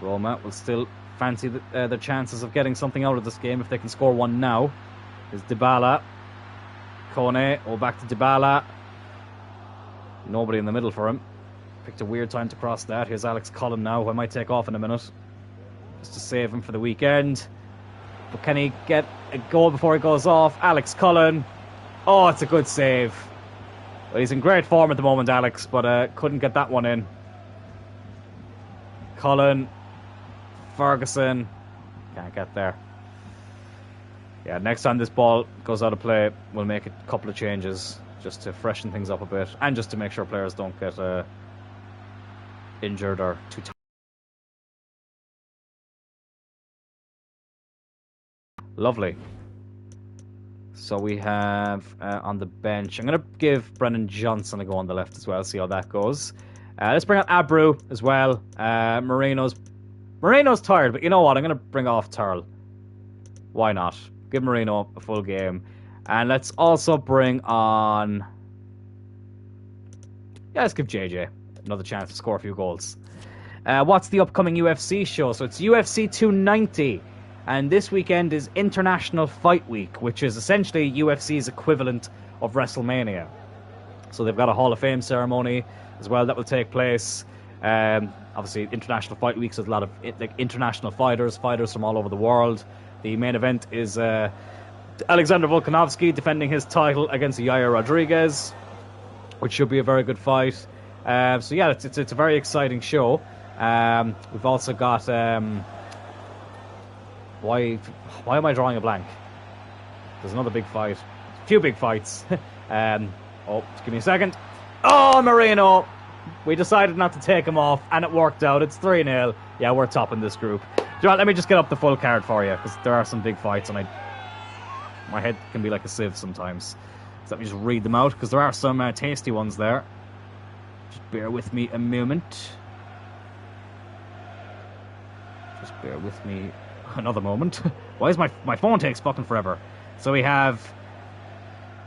Roma will still fancy their chances of getting something out of this game if they can score one now. Is Dybala. Cloyne. Oh, back to Dybala. Nobody in the middle for him. Picked a weird time to cross that. Here's Alex Cullen now, who I might take off in a minute. Just to save him for the weekend. But can he get a goal before he goes off? Alex Cullen. Oh, it's a good save. Well, he's in great form at the moment, Alex, but couldn't get that one in. Cullen. Ferguson. Can't get there. Yeah, next time this ball goes out of play, we'll make a couple of changes just to freshen things up a bit and just to make sure players don't get injured or too tired. Lovely. So we have on the bench, I'm going to give Brennan Johnson a go on the left as well, see how that goes. Let's bring out Abreu as well. Moreno's tired, but you know what? I'm going to bring off Turl. Why not? Give Moreno a full game. And let's also bring on... Yeah, let's give JJ another chance to score a few goals. What's the upcoming UFC show? So it's UFC 290. And this weekend is International Fight Week, which is essentially UFC's equivalent of WrestleMania. So they've got a Hall of Fame ceremony as well that will take place. Obviously, International Fight Week, so there's a lot of international fighters from all over the world. The main event is Alexander Volkanovski defending his title against Yair Rodriguez, which should be a very good fight. So yeah, it's a very exciting show. We've also got... Why am I drawing a blank? There's another big fight. A few big fights. Oh, just give me a second. Oh, Moreno! We decided not to take him off, and it worked out. It's 3-0. Yeah, we're topping this group. Do you know what, let me just get up the full card for you, because there are some big fights, and my head can be like a sieve sometimes. So let me just read them out, because there are some tasty ones there. Just bear with me a moment. Just bear with me another moment. Why is my phone takes fucking forever? So we have...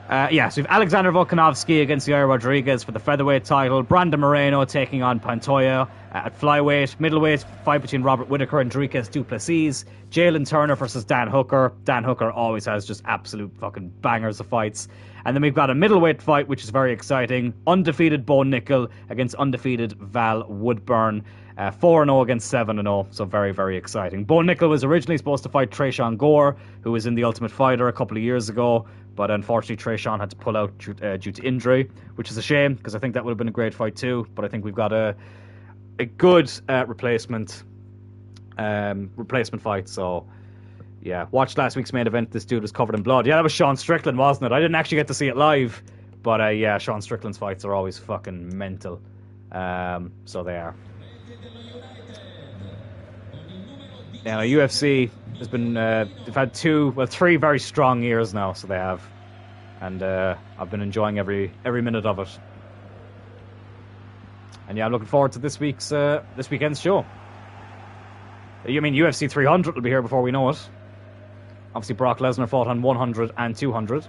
so we have Alexander Volkanovski against Yair Rodriguez for the featherweight title. Brandon Moreno taking on Pantoja at flyweight. Middleweight fight between Robert Whittaker and Enriquez Duplessis. Jalen Turner versus Dan Hooker. Dan Hooker always has just absolute fucking bangers of fights. And then we've got a middleweight fight, which is very exciting. Undefeated Bo Nickel against undefeated Val Woodburn. 4-0 against 7-0, so very, very exciting. Bo Nickel was originally supposed to fight Tresean Gore, who was in The Ultimate Fighter a couple of years ago, but unfortunately Tresean had to pull out due to injury, which is a shame, because I think that would have been a great fight too, but I think we've got a good replacement fight, so yeah. Watched last week's main event, this dude was covered in blood. Yeah, that was Sean Strickland, wasn't it? I didn't actually get to see it live, but yeah, Sean Strickland's fights are always fucking mental, so they are. Now, UFC has been, they've had three very strong years now, so they have. And I've been enjoying every minute of it. And yeah, I'm looking forward to this weekend's show. You mean UFC 300 will be here before we know it. Obviously, Brock Lesnar fought on 100 and 200.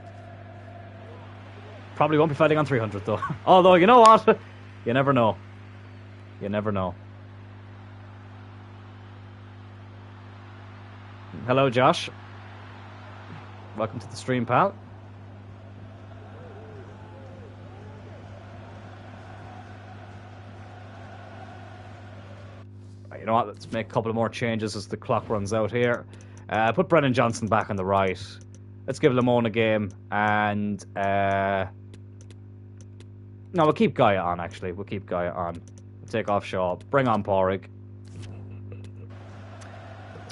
Probably won't be fighting on 300 though. Although, you know what? You never know. You never know. Hello, Josh. Welcome to the stream, pal. Right, you know what? Let's make a couple of more changes as the clock runs out here. Put Brennan Johnson back on the right. Let's give Lamone a game. And... no, we'll keep Gaia on, actually. We'll keep Gaia on. We'll take off Shaw. Bring on Porig.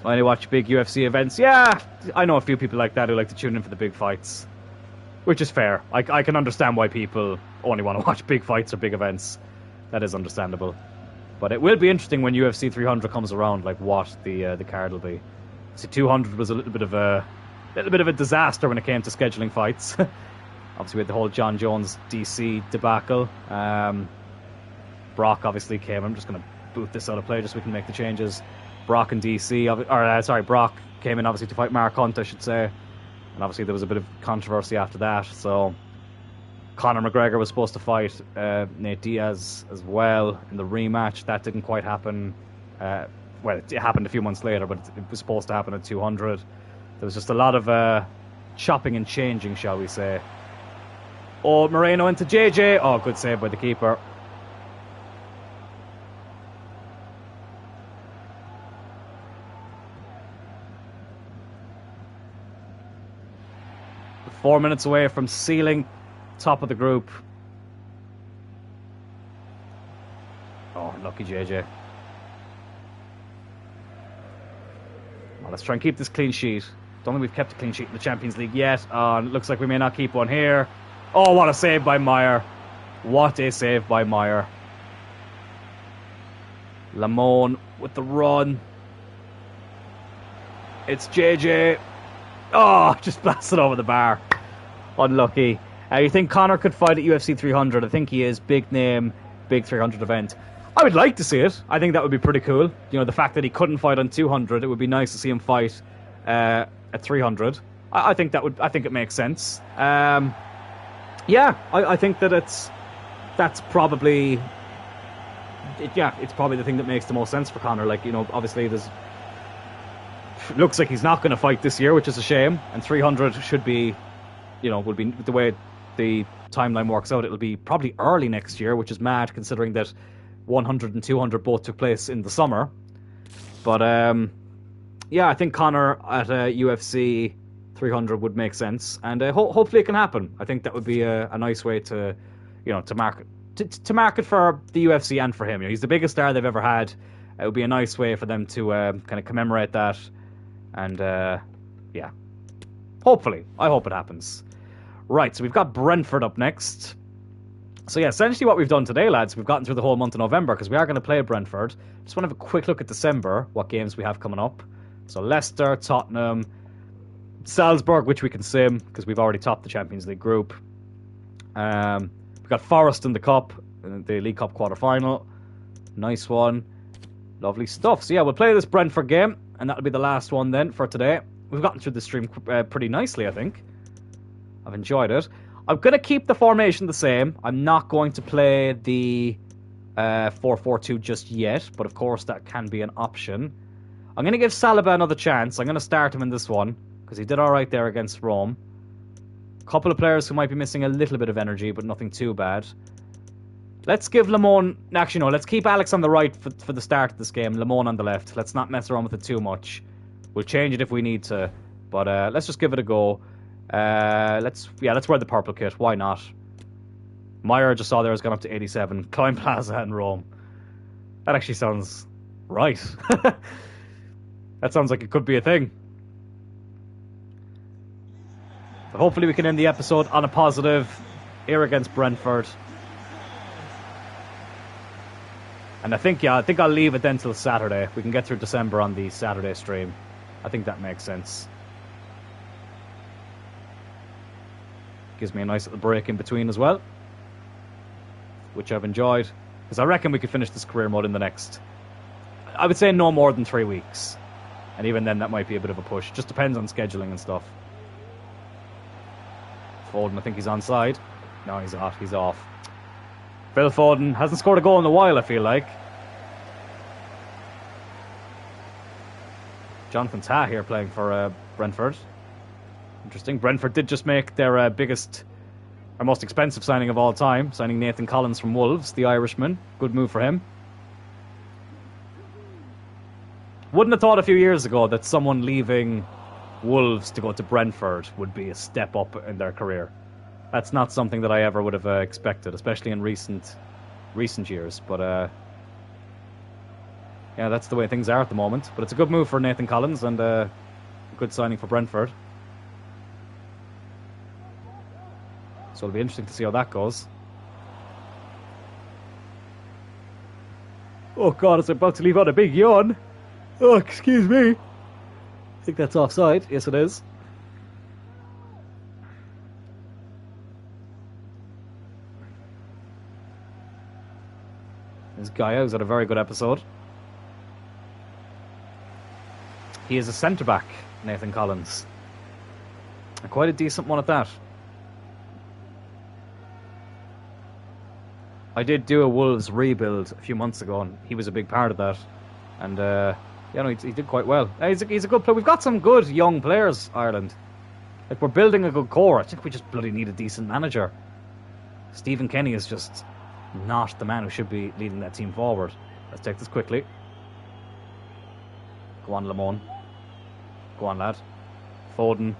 I only watch big UFC events. Yeah, I know a few people like that who like to tune in for the big fights. Which is fair. I can understand why people only want to watch big fights or big events. That is understandable. But it will be interesting when UFC 300 comes around, like what the card will be. See, 200 was a little bit of a disaster when it came to scheduling fights. Obviously, we had the whole John Jones DC debacle. Brock obviously came. I'm just going to boot this out of play just so we can make the changes. Brock and DC, Brock came in obviously to fight Mark Hunt, I should say. And obviously there was a bit of controversy after that. So Conor McGregor was supposed to fight Nate Diaz as well in the rematch. That didn't quite happen. Well, it happened a few months later, but it was supposed to happen at 200. There was just a lot of chopping and changing, shall we say. Oh, Moreno into JJ. Oh, good save by the keeper. We're 4 minutes away from sealing top of the group. Oh, lucky JJ. Well, let's try and keep this clean sheet. Don't think we've kept a clean sheet in the Champions League yet. It looks like we may not keep one here. Oh, what a save by Meyer. What a save by Meyer. Lamone with the run. It's JJ. Oh, just blasted over the bar. Unlucky. You think Conor could fight at UFC 300? I think he is. Big name, big 300 event. I would like to see it. I think that would be pretty cool. You know, the fact that he couldn't fight on 200, it would be nice to see him fight at 300. I think it makes sense. Yeah, I think that that's probably... it's probably the thing that makes the most sense for Conor. Like, you know, obviously looks like he's not going to fight this year, which is a shame. And 300 should be, you know, will be the way the timeline works out. It'll be probably early next year, which is mad considering that 100 and 200 both took place in the summer. But yeah, I think Conor at UFC 300 would make sense, and hopefully it can happen. I think that would be a nice way to, you know, to market for the UFC and for him. You know, he's the biggest star they've ever had. It would be a nice way for them to kind of commemorate that, and yeah, hopefully, I hope it happens. Right, so we've got Brentford up next. So yeah, essentially what we've done today, lads, we've gotten through the whole month of November because we are going to play Brentford. Just want to have a quick look at December, what games we have coming up. So Leicester, Tottenham, Salzburg, which we can sim because we've already topped the Champions League group. We've got Forest in the Cup, the League Cup quarter-final. Nice one. Lovely stuff. So yeah, we'll play this Brentford game, and that'll be the last one then for today. We've gotten through the stream pretty nicely, I think. I've enjoyed it. I'm going to keep the formation the same. I'm not going to play the 4-4-2 just yet, but of course that can be an option. I'm going to give Saliba another chance. I'm going to start him in this one because he did all right there against Rome. A couple of players who might be missing a little bit of energy, but nothing too bad. Let's give Lamone... Actually, no, let's keep Alex on the right for the start of this game. Lamone on the left. Let's not mess around with it too much. We'll change it if we need to, but let's just give it a go. Let's wear the purple kit. Why not? Meyer just saw there has gone up to 87. Cloyne Plaza in Rome. That actually sounds right. That sounds like it could be a thing. But hopefully we can end the episode on a positive here against Brentford. And I think I'll leave it then till Saturday. We can get through December on the Saturday stream. I think that makes sense. Gives me a nice little break in between as well, which I've enjoyed, because I reckon we could finish this career mode in the next, I would say, no more than 3 weeks, and even then that might be a bit of a push. Just depends on scheduling and stuff. Foden, I think he's onside. No, he's off. He's off. Phil Foden hasn't scored a goal in a while, I feel like. Jonathan Tah here playing for Brentford. Interesting. Brentford did just make their most expensive signing of all time, signing Nathan Collins from Wolves, the Irishman. Good move for him. Wouldn't have thought a few years ago that someone leaving Wolves to go to Brentford would be a step up in their career. That's not something that I ever would have expected, especially in recent years. But yeah, that's the way things are at the moment. But it's a good move for Nathan Collins and a good signing for Brentford. So it'll be interesting to see how that goes. Oh God, it's about to leave out a big yawn. Oh, excuse me. I think that's offside. Yes, it is. There's Gaia, who's had a very good episode. He is a centre-back, Nathan Collins. And quite a decent one at that. I did do a Wolves rebuild a few months ago, and he was a big part of that. And, he did quite well. He's a good player. We've got some good young players, Ireland. Like, we're building a good core. I think we just bloody need a decent manager. Stephen Kenny is just not the man who should be leading that team forward. Let's take this quickly. Go on, Lamone. Go on, lad. Foden.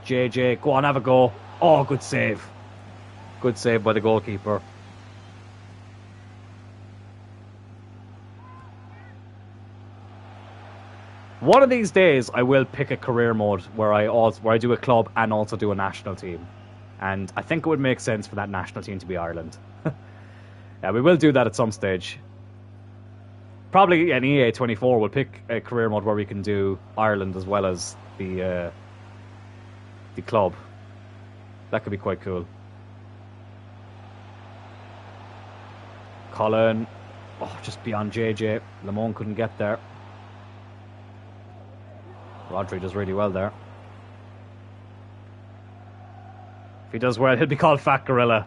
JJ. Go on, have a go. Oh, good save. Good save by the goalkeeper. One of these days, I will pick a career mode where I do a club and also do a national team, and I think it would make sense for that national team to be Ireland. Yeah, we will do that at some stage. Probably an EA24 will pick a career mode where we can do Ireland as well as the club. That could be quite cool. Cloyne, just beyond JJ. Lamone couldn't get there. Rodri does really well there. If he does well, he'll be called Fat Gorilla.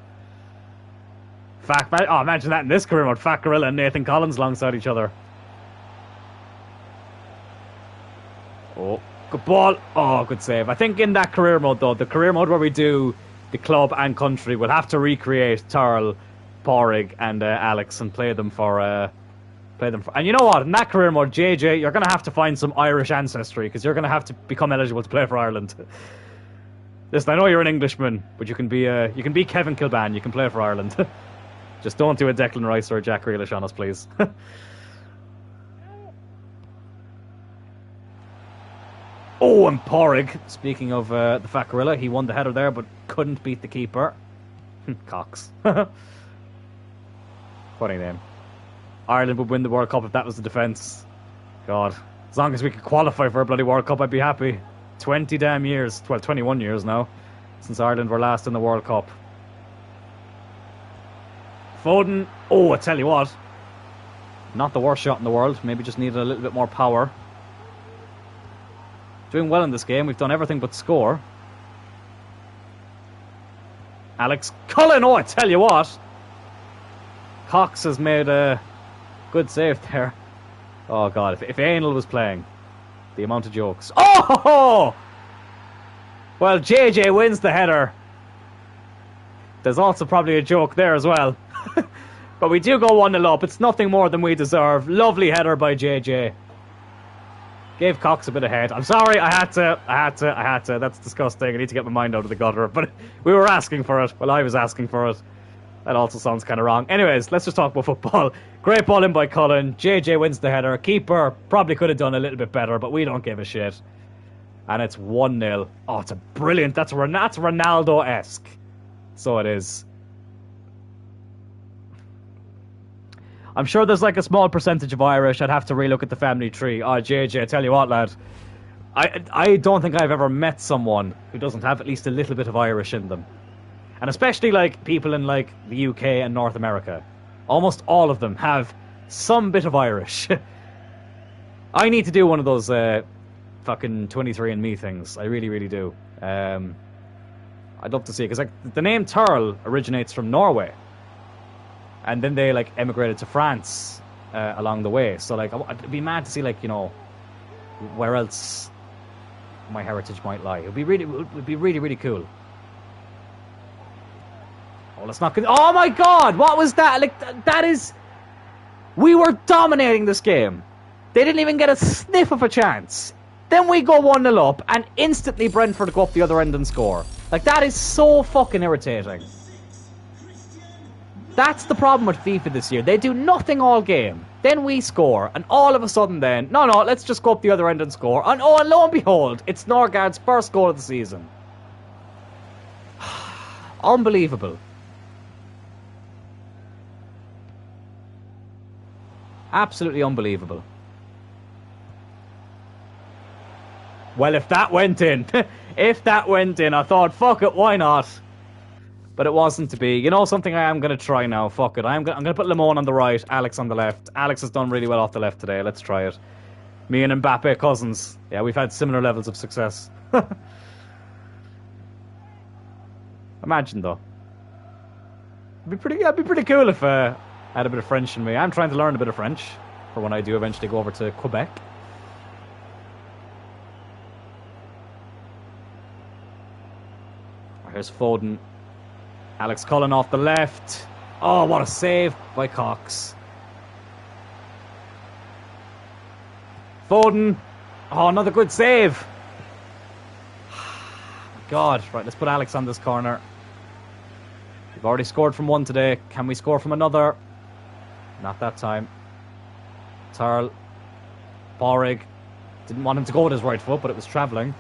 Imagine that in this career mode. Fat Gorilla and Nathan Collins alongside each other. Oh, good ball. Oh, good save. I think in that career mode, though, the career mode where we do the club and country, we'll have to recreate Tarl, Porrig and Alex and play them for... And you know what? In that career mode, JJ, you're going to have to find some Irish ancestry because you're going to have to become eligible to play for Ireland. Listen, I know you're an Englishman, but you can be Kevin Kilban. You can play for Ireland. Just don't do a Declan Rice or a Jack Grealish on us, please. Oh, and Porrig, speaking of the Fat Gorilla, he won the header there, but couldn't beat the keeper. Cox. Funny name. Ireland would win the World Cup if that was the defence. God. As long as we could qualify for a bloody World Cup, I'd be happy. 20 damn years, well, 21 years now, since Ireland were last in the World Cup. Foden. Oh, I tell you what. Not the worst shot in the world. Maybe just needed a little bit more power. Doing well in this game. We've done everything but score. Alex Cullen. Oh, I tell you what. Cox has made a good save there. Oh, God. If Anal was playing, the amount of jokes. Oh! Well, JJ wins the header. There's also probably a joke there as well. But we do go 1-0 up. It's nothing more than we deserve. Lovely header by JJ. Gave Cox a bit of head. I'm sorry, I had to. That's disgusting. I need to get my mind out of the gutter. But we were asking for it. Well, I was asking for it. That also sounds kind of wrong. Anyways, let's just talk about football. Great ball in by Cullen. JJ wins the header. Keeper probably could have done a little bit better, but we don't give a shit. And it's 1-0. Oh, it's a brilliant. That's Ronaldo-esque. So it is. I'm sure there's like a small percentage of Irish. I'd have to relook at the family tree. Oh, JJ, I tell you what, lad. I don't think I've ever met someone who doesn't have at least a little bit of Irish in them. And especially like people in like the UK and North America. Almost all of them have some bit of Irish. I need to do one of those fucking 23andMe things. I really, really do. I'd love to see it, because like, the name Turl originates from Norway. And then they, like, emigrated to France along the way. So, like, I'd be mad to see, like, you know, where else my heritage might lie. It would be really, really cool. Oh, let's not... Oh, my God! What was that? Like, that is... We were dominating this game. They didn't even get a sniff of a chance. Then we go 1-0 up, and instantly Brentford go up the other end and score. Like, that is so fucking irritating. That's the problem with FIFA this year. They do nothing all game. Then we score, and all of a sudden then, no, let's just go up the other end and score. And oh, and lo and behold, it's Norgard's first goal of the season. Unbelievable. Absolutely unbelievable. Well, if that went in, I thought, fuck it, why not? But it wasn't to be. You know something, I am going to try now. Fuck it. I'm going to put Limon on the right, Alex on the left. Alex has done really well off the left today. Let's try it. Me and Mbappe cousins. Yeah, we've had similar levels of success. Imagine, though. It'd be pretty cool if I had a bit of French in me. I'm trying to learn a bit of French for when I do eventually go over to Quebec. Here's Foden. Alex Cullen off the left. Oh, what a save by Cox. Foden. Oh, another good save. God. Right, let's put Alex on this corner. We've already scored from one today. Can we score from another? Not that time. Turl. Borrig. Didn't want him to go with his right foot, but it was travelling.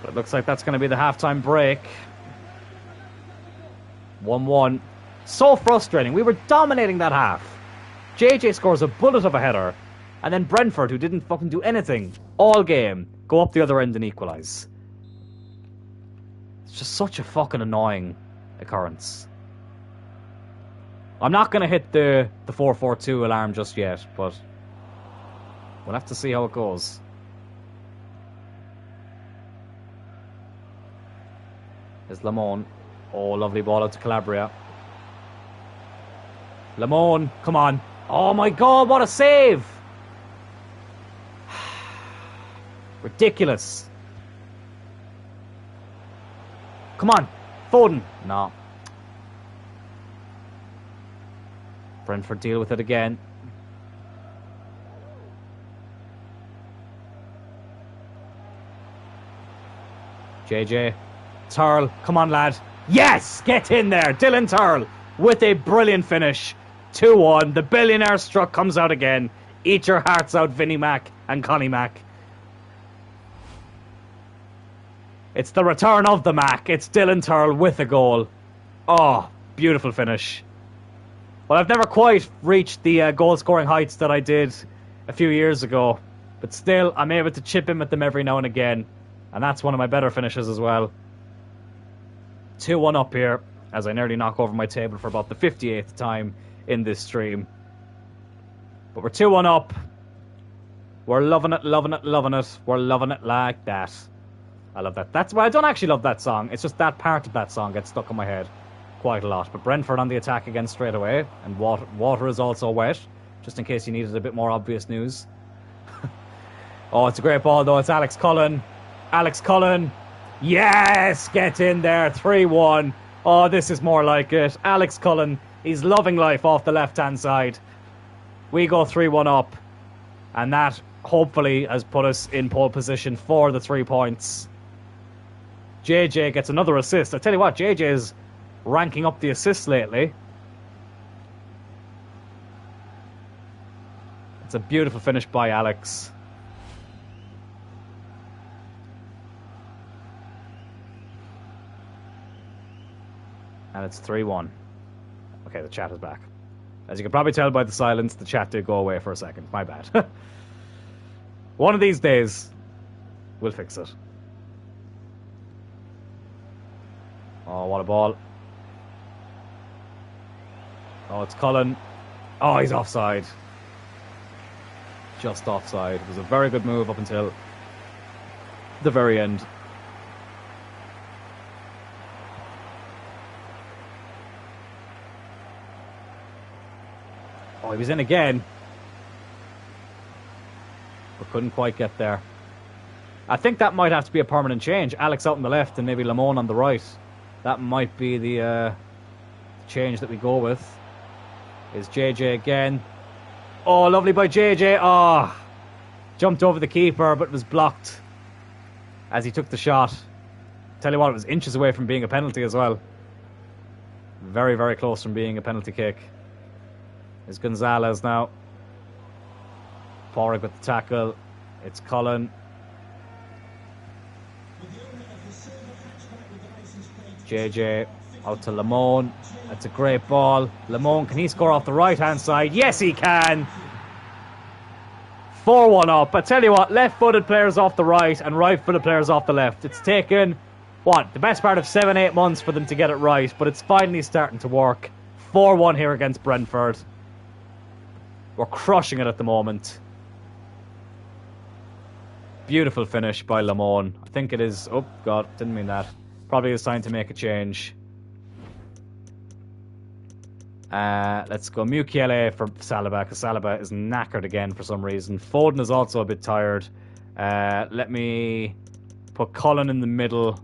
But it looks like that's going to be the halftime break. 1-1. So frustrating. We were dominating that half. JJ scores a bullet of a header. And then Brentford, who didn't fucking do anything all game, go up the other end and equalise. It's just such a fucking annoying occurrence. I'm not going to hit the 4-4-2 alarm just yet, but we'll have to see how it goes. There's Limon. Oh, lovely ball out to Calabria. Limon, come on. Oh my God, what a save! Ridiculous. Come on, Foden. No. Brentford deal with it again. JJ. Turl, come on, lad. Yes! Get in there. Dylan Turl with a brilliant finish. 2-1. The billionaire struck comes out again. Eat your hearts out, Vinnie Mac and Connie Mac. It's the return of the Mac. It's Dylan Turl with a goal. Oh, beautiful finish. Well, I've never quite reached the goal-scoring heights that I did a few years ago. But still, I'm able to chip in with them every now and again. And that's one of my better finishes as well. 2-1 up here, as I nearly knock over my table for about the 58th time in this stream. But we're 2-1 up. We're loving it, loving it, loving it. We're loving it like that. I love that. That's why I don't actually love that song. It's just that part of that song gets stuck in my head quite a lot. But Brentford on the attack again straight away. And water is also wet, just in case you needed a bit more obvious news. Oh, it's a great ball, though. It's Alex Cullen. Alex Cullen. Yes! Get in there. 3-1. Oh, this is more like it. Alex Cullen. He's loving life off the left-hand side. We go 3-1 up. And that, hopefully, has put us in pole position for the 3 points. JJ gets another assist. I tell you what, JJ is ranking up the assists lately. It's a beautiful finish by Alex. And it's 3-1. Okay, the chat is back. As you can probably tell by the silence, the chat did go away for a second. My bad. One of these days, we'll fix it. Oh, what a ball. Oh, it's Cullen. Oh, he's offside. Just offside. It was a very good move up until the very end. Oh, he was in again. But couldn't quite get there. I think that might have to be a permanent change. Alex out on the left and maybe Lamone on the right. That might be the change that we go with. Is JJ again. Oh, lovely by JJ. Oh, jumped over the keeper but was blocked as he took the shot. Tell you what, it was inches away from being a penalty as well. Very, very close from being a penalty kick. Is Gonzalez now. Porrick with the tackle. It's Cloyne. JJ out to Lamone. That's a great ball. Lamone, can he score off the right-hand side? Yes, he can. 4-1 up. I tell you what, left-footed players off the right and right-footed players off the left. It's taken, what, the best part of 7-8 months for them to get it right, but it's finally starting to work. 4-1 here against Brentford. We're crushing it at the moment. Beautiful finish by Lamone. I think it is... Oh, God, didn't mean that. Probably is time to make a change. Let's go Mukiele for Saliba, because Saliba is knackered again for some reason. Foden is also a bit tired. Let me put Cloyne in the middle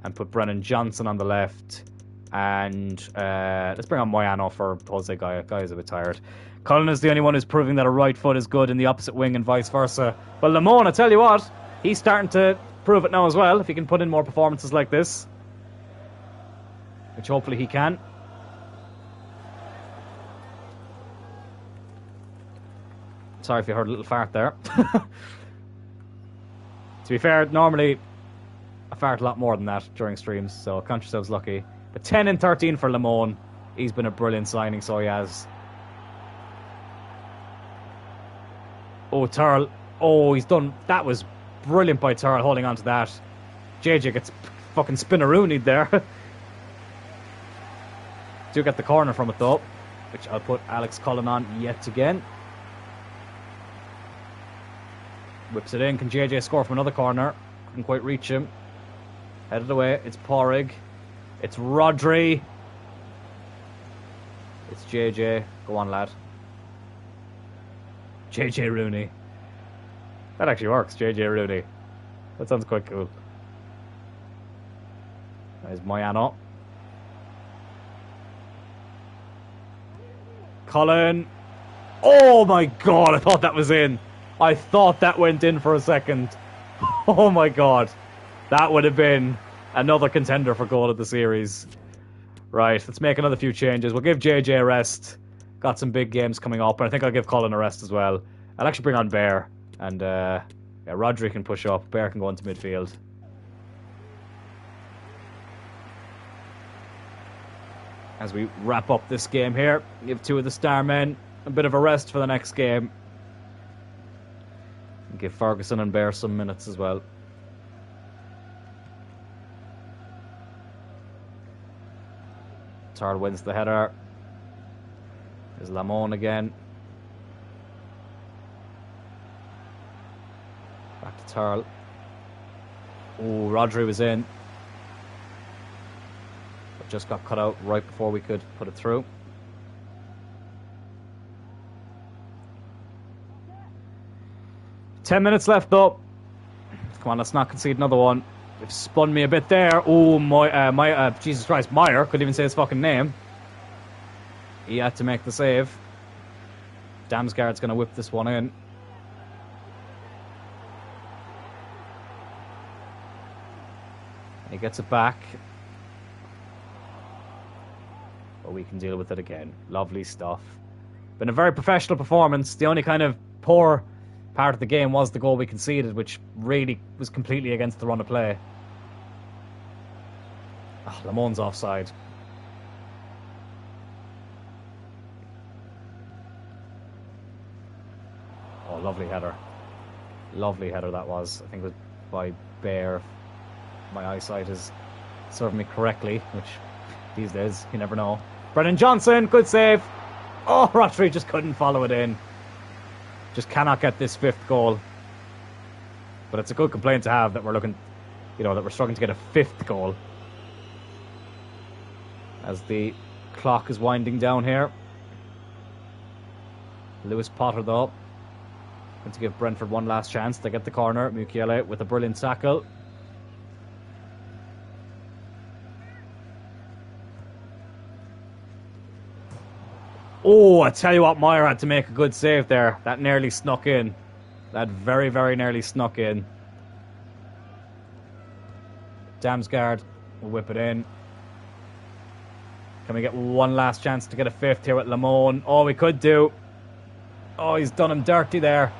and put Brennan Johnson on the left. And let's bring on Moyano for Jose Guy. Guy is a bit tired. Cloyne is the only one who's proving that a right foot is good in the opposite wing and vice versa. But Lamone, I tell you what, he's starting to prove it now as well, if he can put in more performances like this. Which hopefully he can. Sorry if you heard a little fart there. To be fair, normally I fart a lot more than that during streams, so count yourselves lucky. But 10 and 13 for Lamone. He's been a brilliant signing, so he has. Oh, Turl. Oh, he's done... That was brilliant by Turl, holding on to that. JJ gets fucking spinneroonied there. Do get the corner from it, though, which I'll put Alex Cloyne on yet again. Whips it in. Can JJ score from another corner? Couldn't quite reach him. Headed away. It's Porrig. It's Rodri. It's JJ. Go on, lad. JJ Rooney. That actually works, JJ Rooney. That sounds quite cool. There's Moyano. Cloyne. Oh my god, I thought that was in. I thought that went in for a second. Oh my god. That would have been another contender for goal of the series. Right, let's make another few changes. We'll give JJ a rest. Got some big games coming up, and I think I'll give Cloyne a rest as well. I'll actually bring on Bear, and yeah, Rodri can push up. Bear can go into midfield. As we wrap up this game here, give two of the star men a bit of a rest for the next game. And give Ferguson and Bear some minutes as well. Turl wins the header. There's Lamone again. Back to Turl. Oh, Rodri was in. But just got cut out right before we could put it through. Ten minutes left though. Come on, let's not concede another one. They've spun me a bit there. Oh, Jesus Christ, Meyer couldn't even say his fucking name. He had to make the save. Damsgaard's going to whip this one in. He gets it back. But we can deal with it again. Lovely stuff. Been a very professional performance. The only kind of poor part of the game was the goal we conceded, which really was completely against the run of play. Oh, Lamone's offside. Oh, lovely header. Lovely header that was. I think it was by Bear. My eyesight is serving me correctly, which these days, you never know. Brennan Johnson, good save. Oh, Rodri just couldn't follow it in. Just cannot get this fifth goal. But it's a good complaint to have that we're looking, that we're struggling to get a fifth goal. As the clock is winding down here. Lewis Potter, though. Going to give Brentford one last chance. They get the corner. Mukiele with a brilliant tackle. Oh, I tell you what, Meyer had to make a good save there. That nearly snuck in. That very, very nearly snuck in. Damsgaard will whip it in. Can we get one last chance to get a fifth here with Lamone? Oh, we could do. Oh, he's done him dirty there.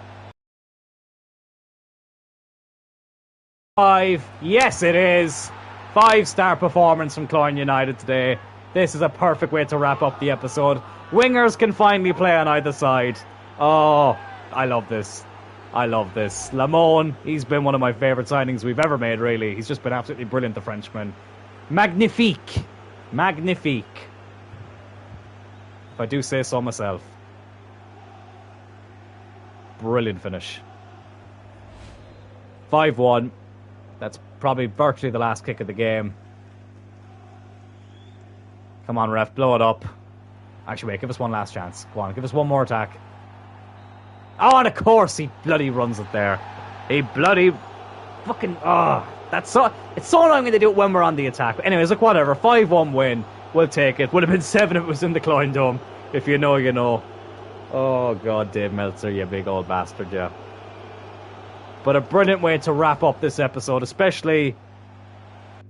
5. Yes, it is. 5-star performance from Cloyne United today. This is a perfect way to wrap up the episode. Wingers can finally play on either side. Oh, I love this. I love this. Lamone, he's been one of my favourite signings we've ever made, really. He's just been absolutely brilliant, the Frenchman. Magnifique. Magnifique. If I do say so myself. Brilliant finish. 5-1. That's probably virtually the last kick of the game. Come on, ref, blow it up. Actually, wait, give us one last chance. Go on, give us one more attack. Oh, and of course he bloody runs it there. He bloody fucking... Oh, that's so... It's so annoying when they do it when we're on the attack. But anyways, look, whatever. 5-1 win. We'll take it. Would have been 7 if it was in the Cloyne Dome. If you know, you know. Oh, God, Dave Meltzer, you big old bastard, yeah. But a brilliant way to wrap up this episode, especially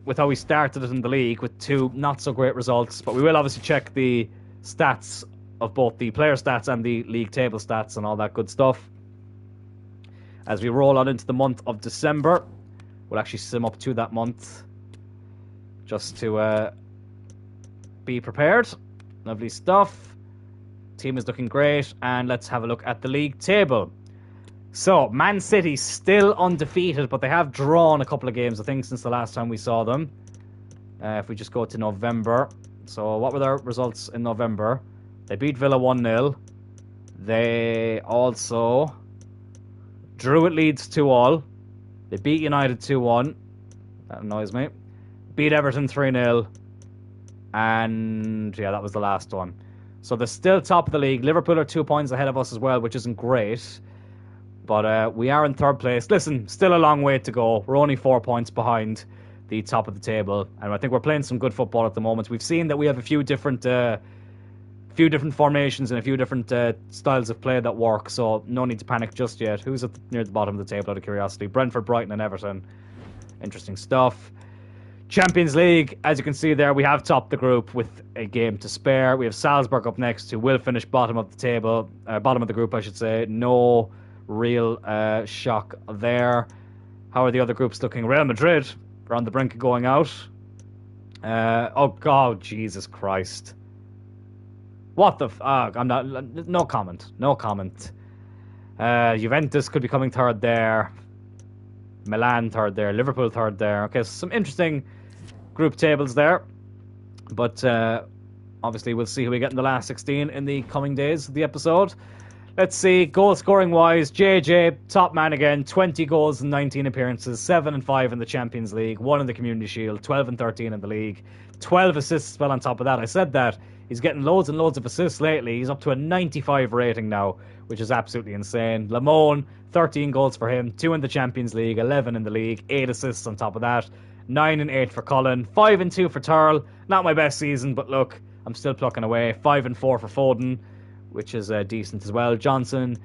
with how we started it in the league with 2 not-so-great results. But we will obviously check the stats of both the player stats and the league table stats and all that good stuff. As we roll on into the month of December, we'll actually sim up to that month just to be prepared. Lovely stuff. Team is looking great, and let's have a look at the league table. So, Man City still undefeated, but they have drawn a couple of games, I think, since the last time we saw them. If we just go to November. So, what were their results in November? They beat Villa 1-0. They also drew at Leeds 2-2. They beat United 2-1. That annoys me. Beat Everton 3-0. And, yeah, that was the last one. So, they're still top of the league. Liverpool are 2 points ahead of us as well, which isn't great. But we are in 3rd place. Listen, still a long way to go. We're only 4 points behind the top of the table. And I think we're playing some good football at the moment. We've seen that we have a few different formations and a few different styles of play that work. So no need to panic just yet. Who's near the bottom of the table, out of curiosity? Brentford, Brighton and Everton. Interesting stuff. Champions League, as you can see there, we have topped the group with a game to spare. We have Salzburg up next, who will finish bottom of the table. Bottom of the group, I should say. No real shock there. How are the other groups looking? Real Madrid are on the brink of going out. Oh God, Jesus Christ! What the? I'm not. No comment. No comment. Juventus could be coming 3rd there. Milan 3rd there. Liverpool 3rd there. Okay, so some interesting group tables there. But obviously, we'll see who we get in the last 16 in the coming days of the episode. Let's see, goal scoring wise, JJ, top man again, 20 goals in 19 appearances, 7 and 5 in the Champions League, 1 in the Community Shield, 12 and 13 in the league, 12 assists as well on top of that. I said that. He's getting loads and loads of assists lately. He's up to a 95 rating now, which is absolutely insane. Lamone, 13 goals for him, 2 in the Champions League, 11 in the league, 8 assists on top of that, 9 and 8 for Cullen, 5 and 2 for Turl. Not my best season, but look, I'm still plucking away. 5 and 4 for Foden, which is decent as well. Johnson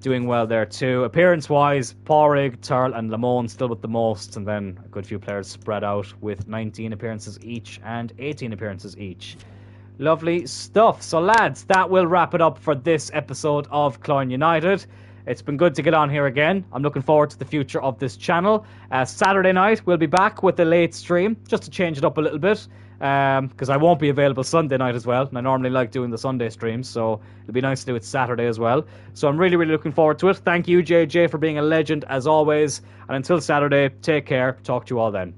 doing well there too. Appearance-wise, Porrig, Turl and Lamone still with the most, and then a good few players spread out with 19 appearances each and 18 appearances each. Lovely stuff. So lads, that will wrap it up for this episode of Cloyne United. It's been good to get on here again. I'm looking forward to the future of this channel. Saturday night, we'll be back with a late stream, just to change it up a little bit. Because I won't be available Sunday night as well, and I normally like doing the Sunday streams, so it'll be nice to do it Saturday as well. So I'm really, really looking forward to it. Thank you, JJ, for being a legend as always, and until Saturday, take care. Talk to you all then.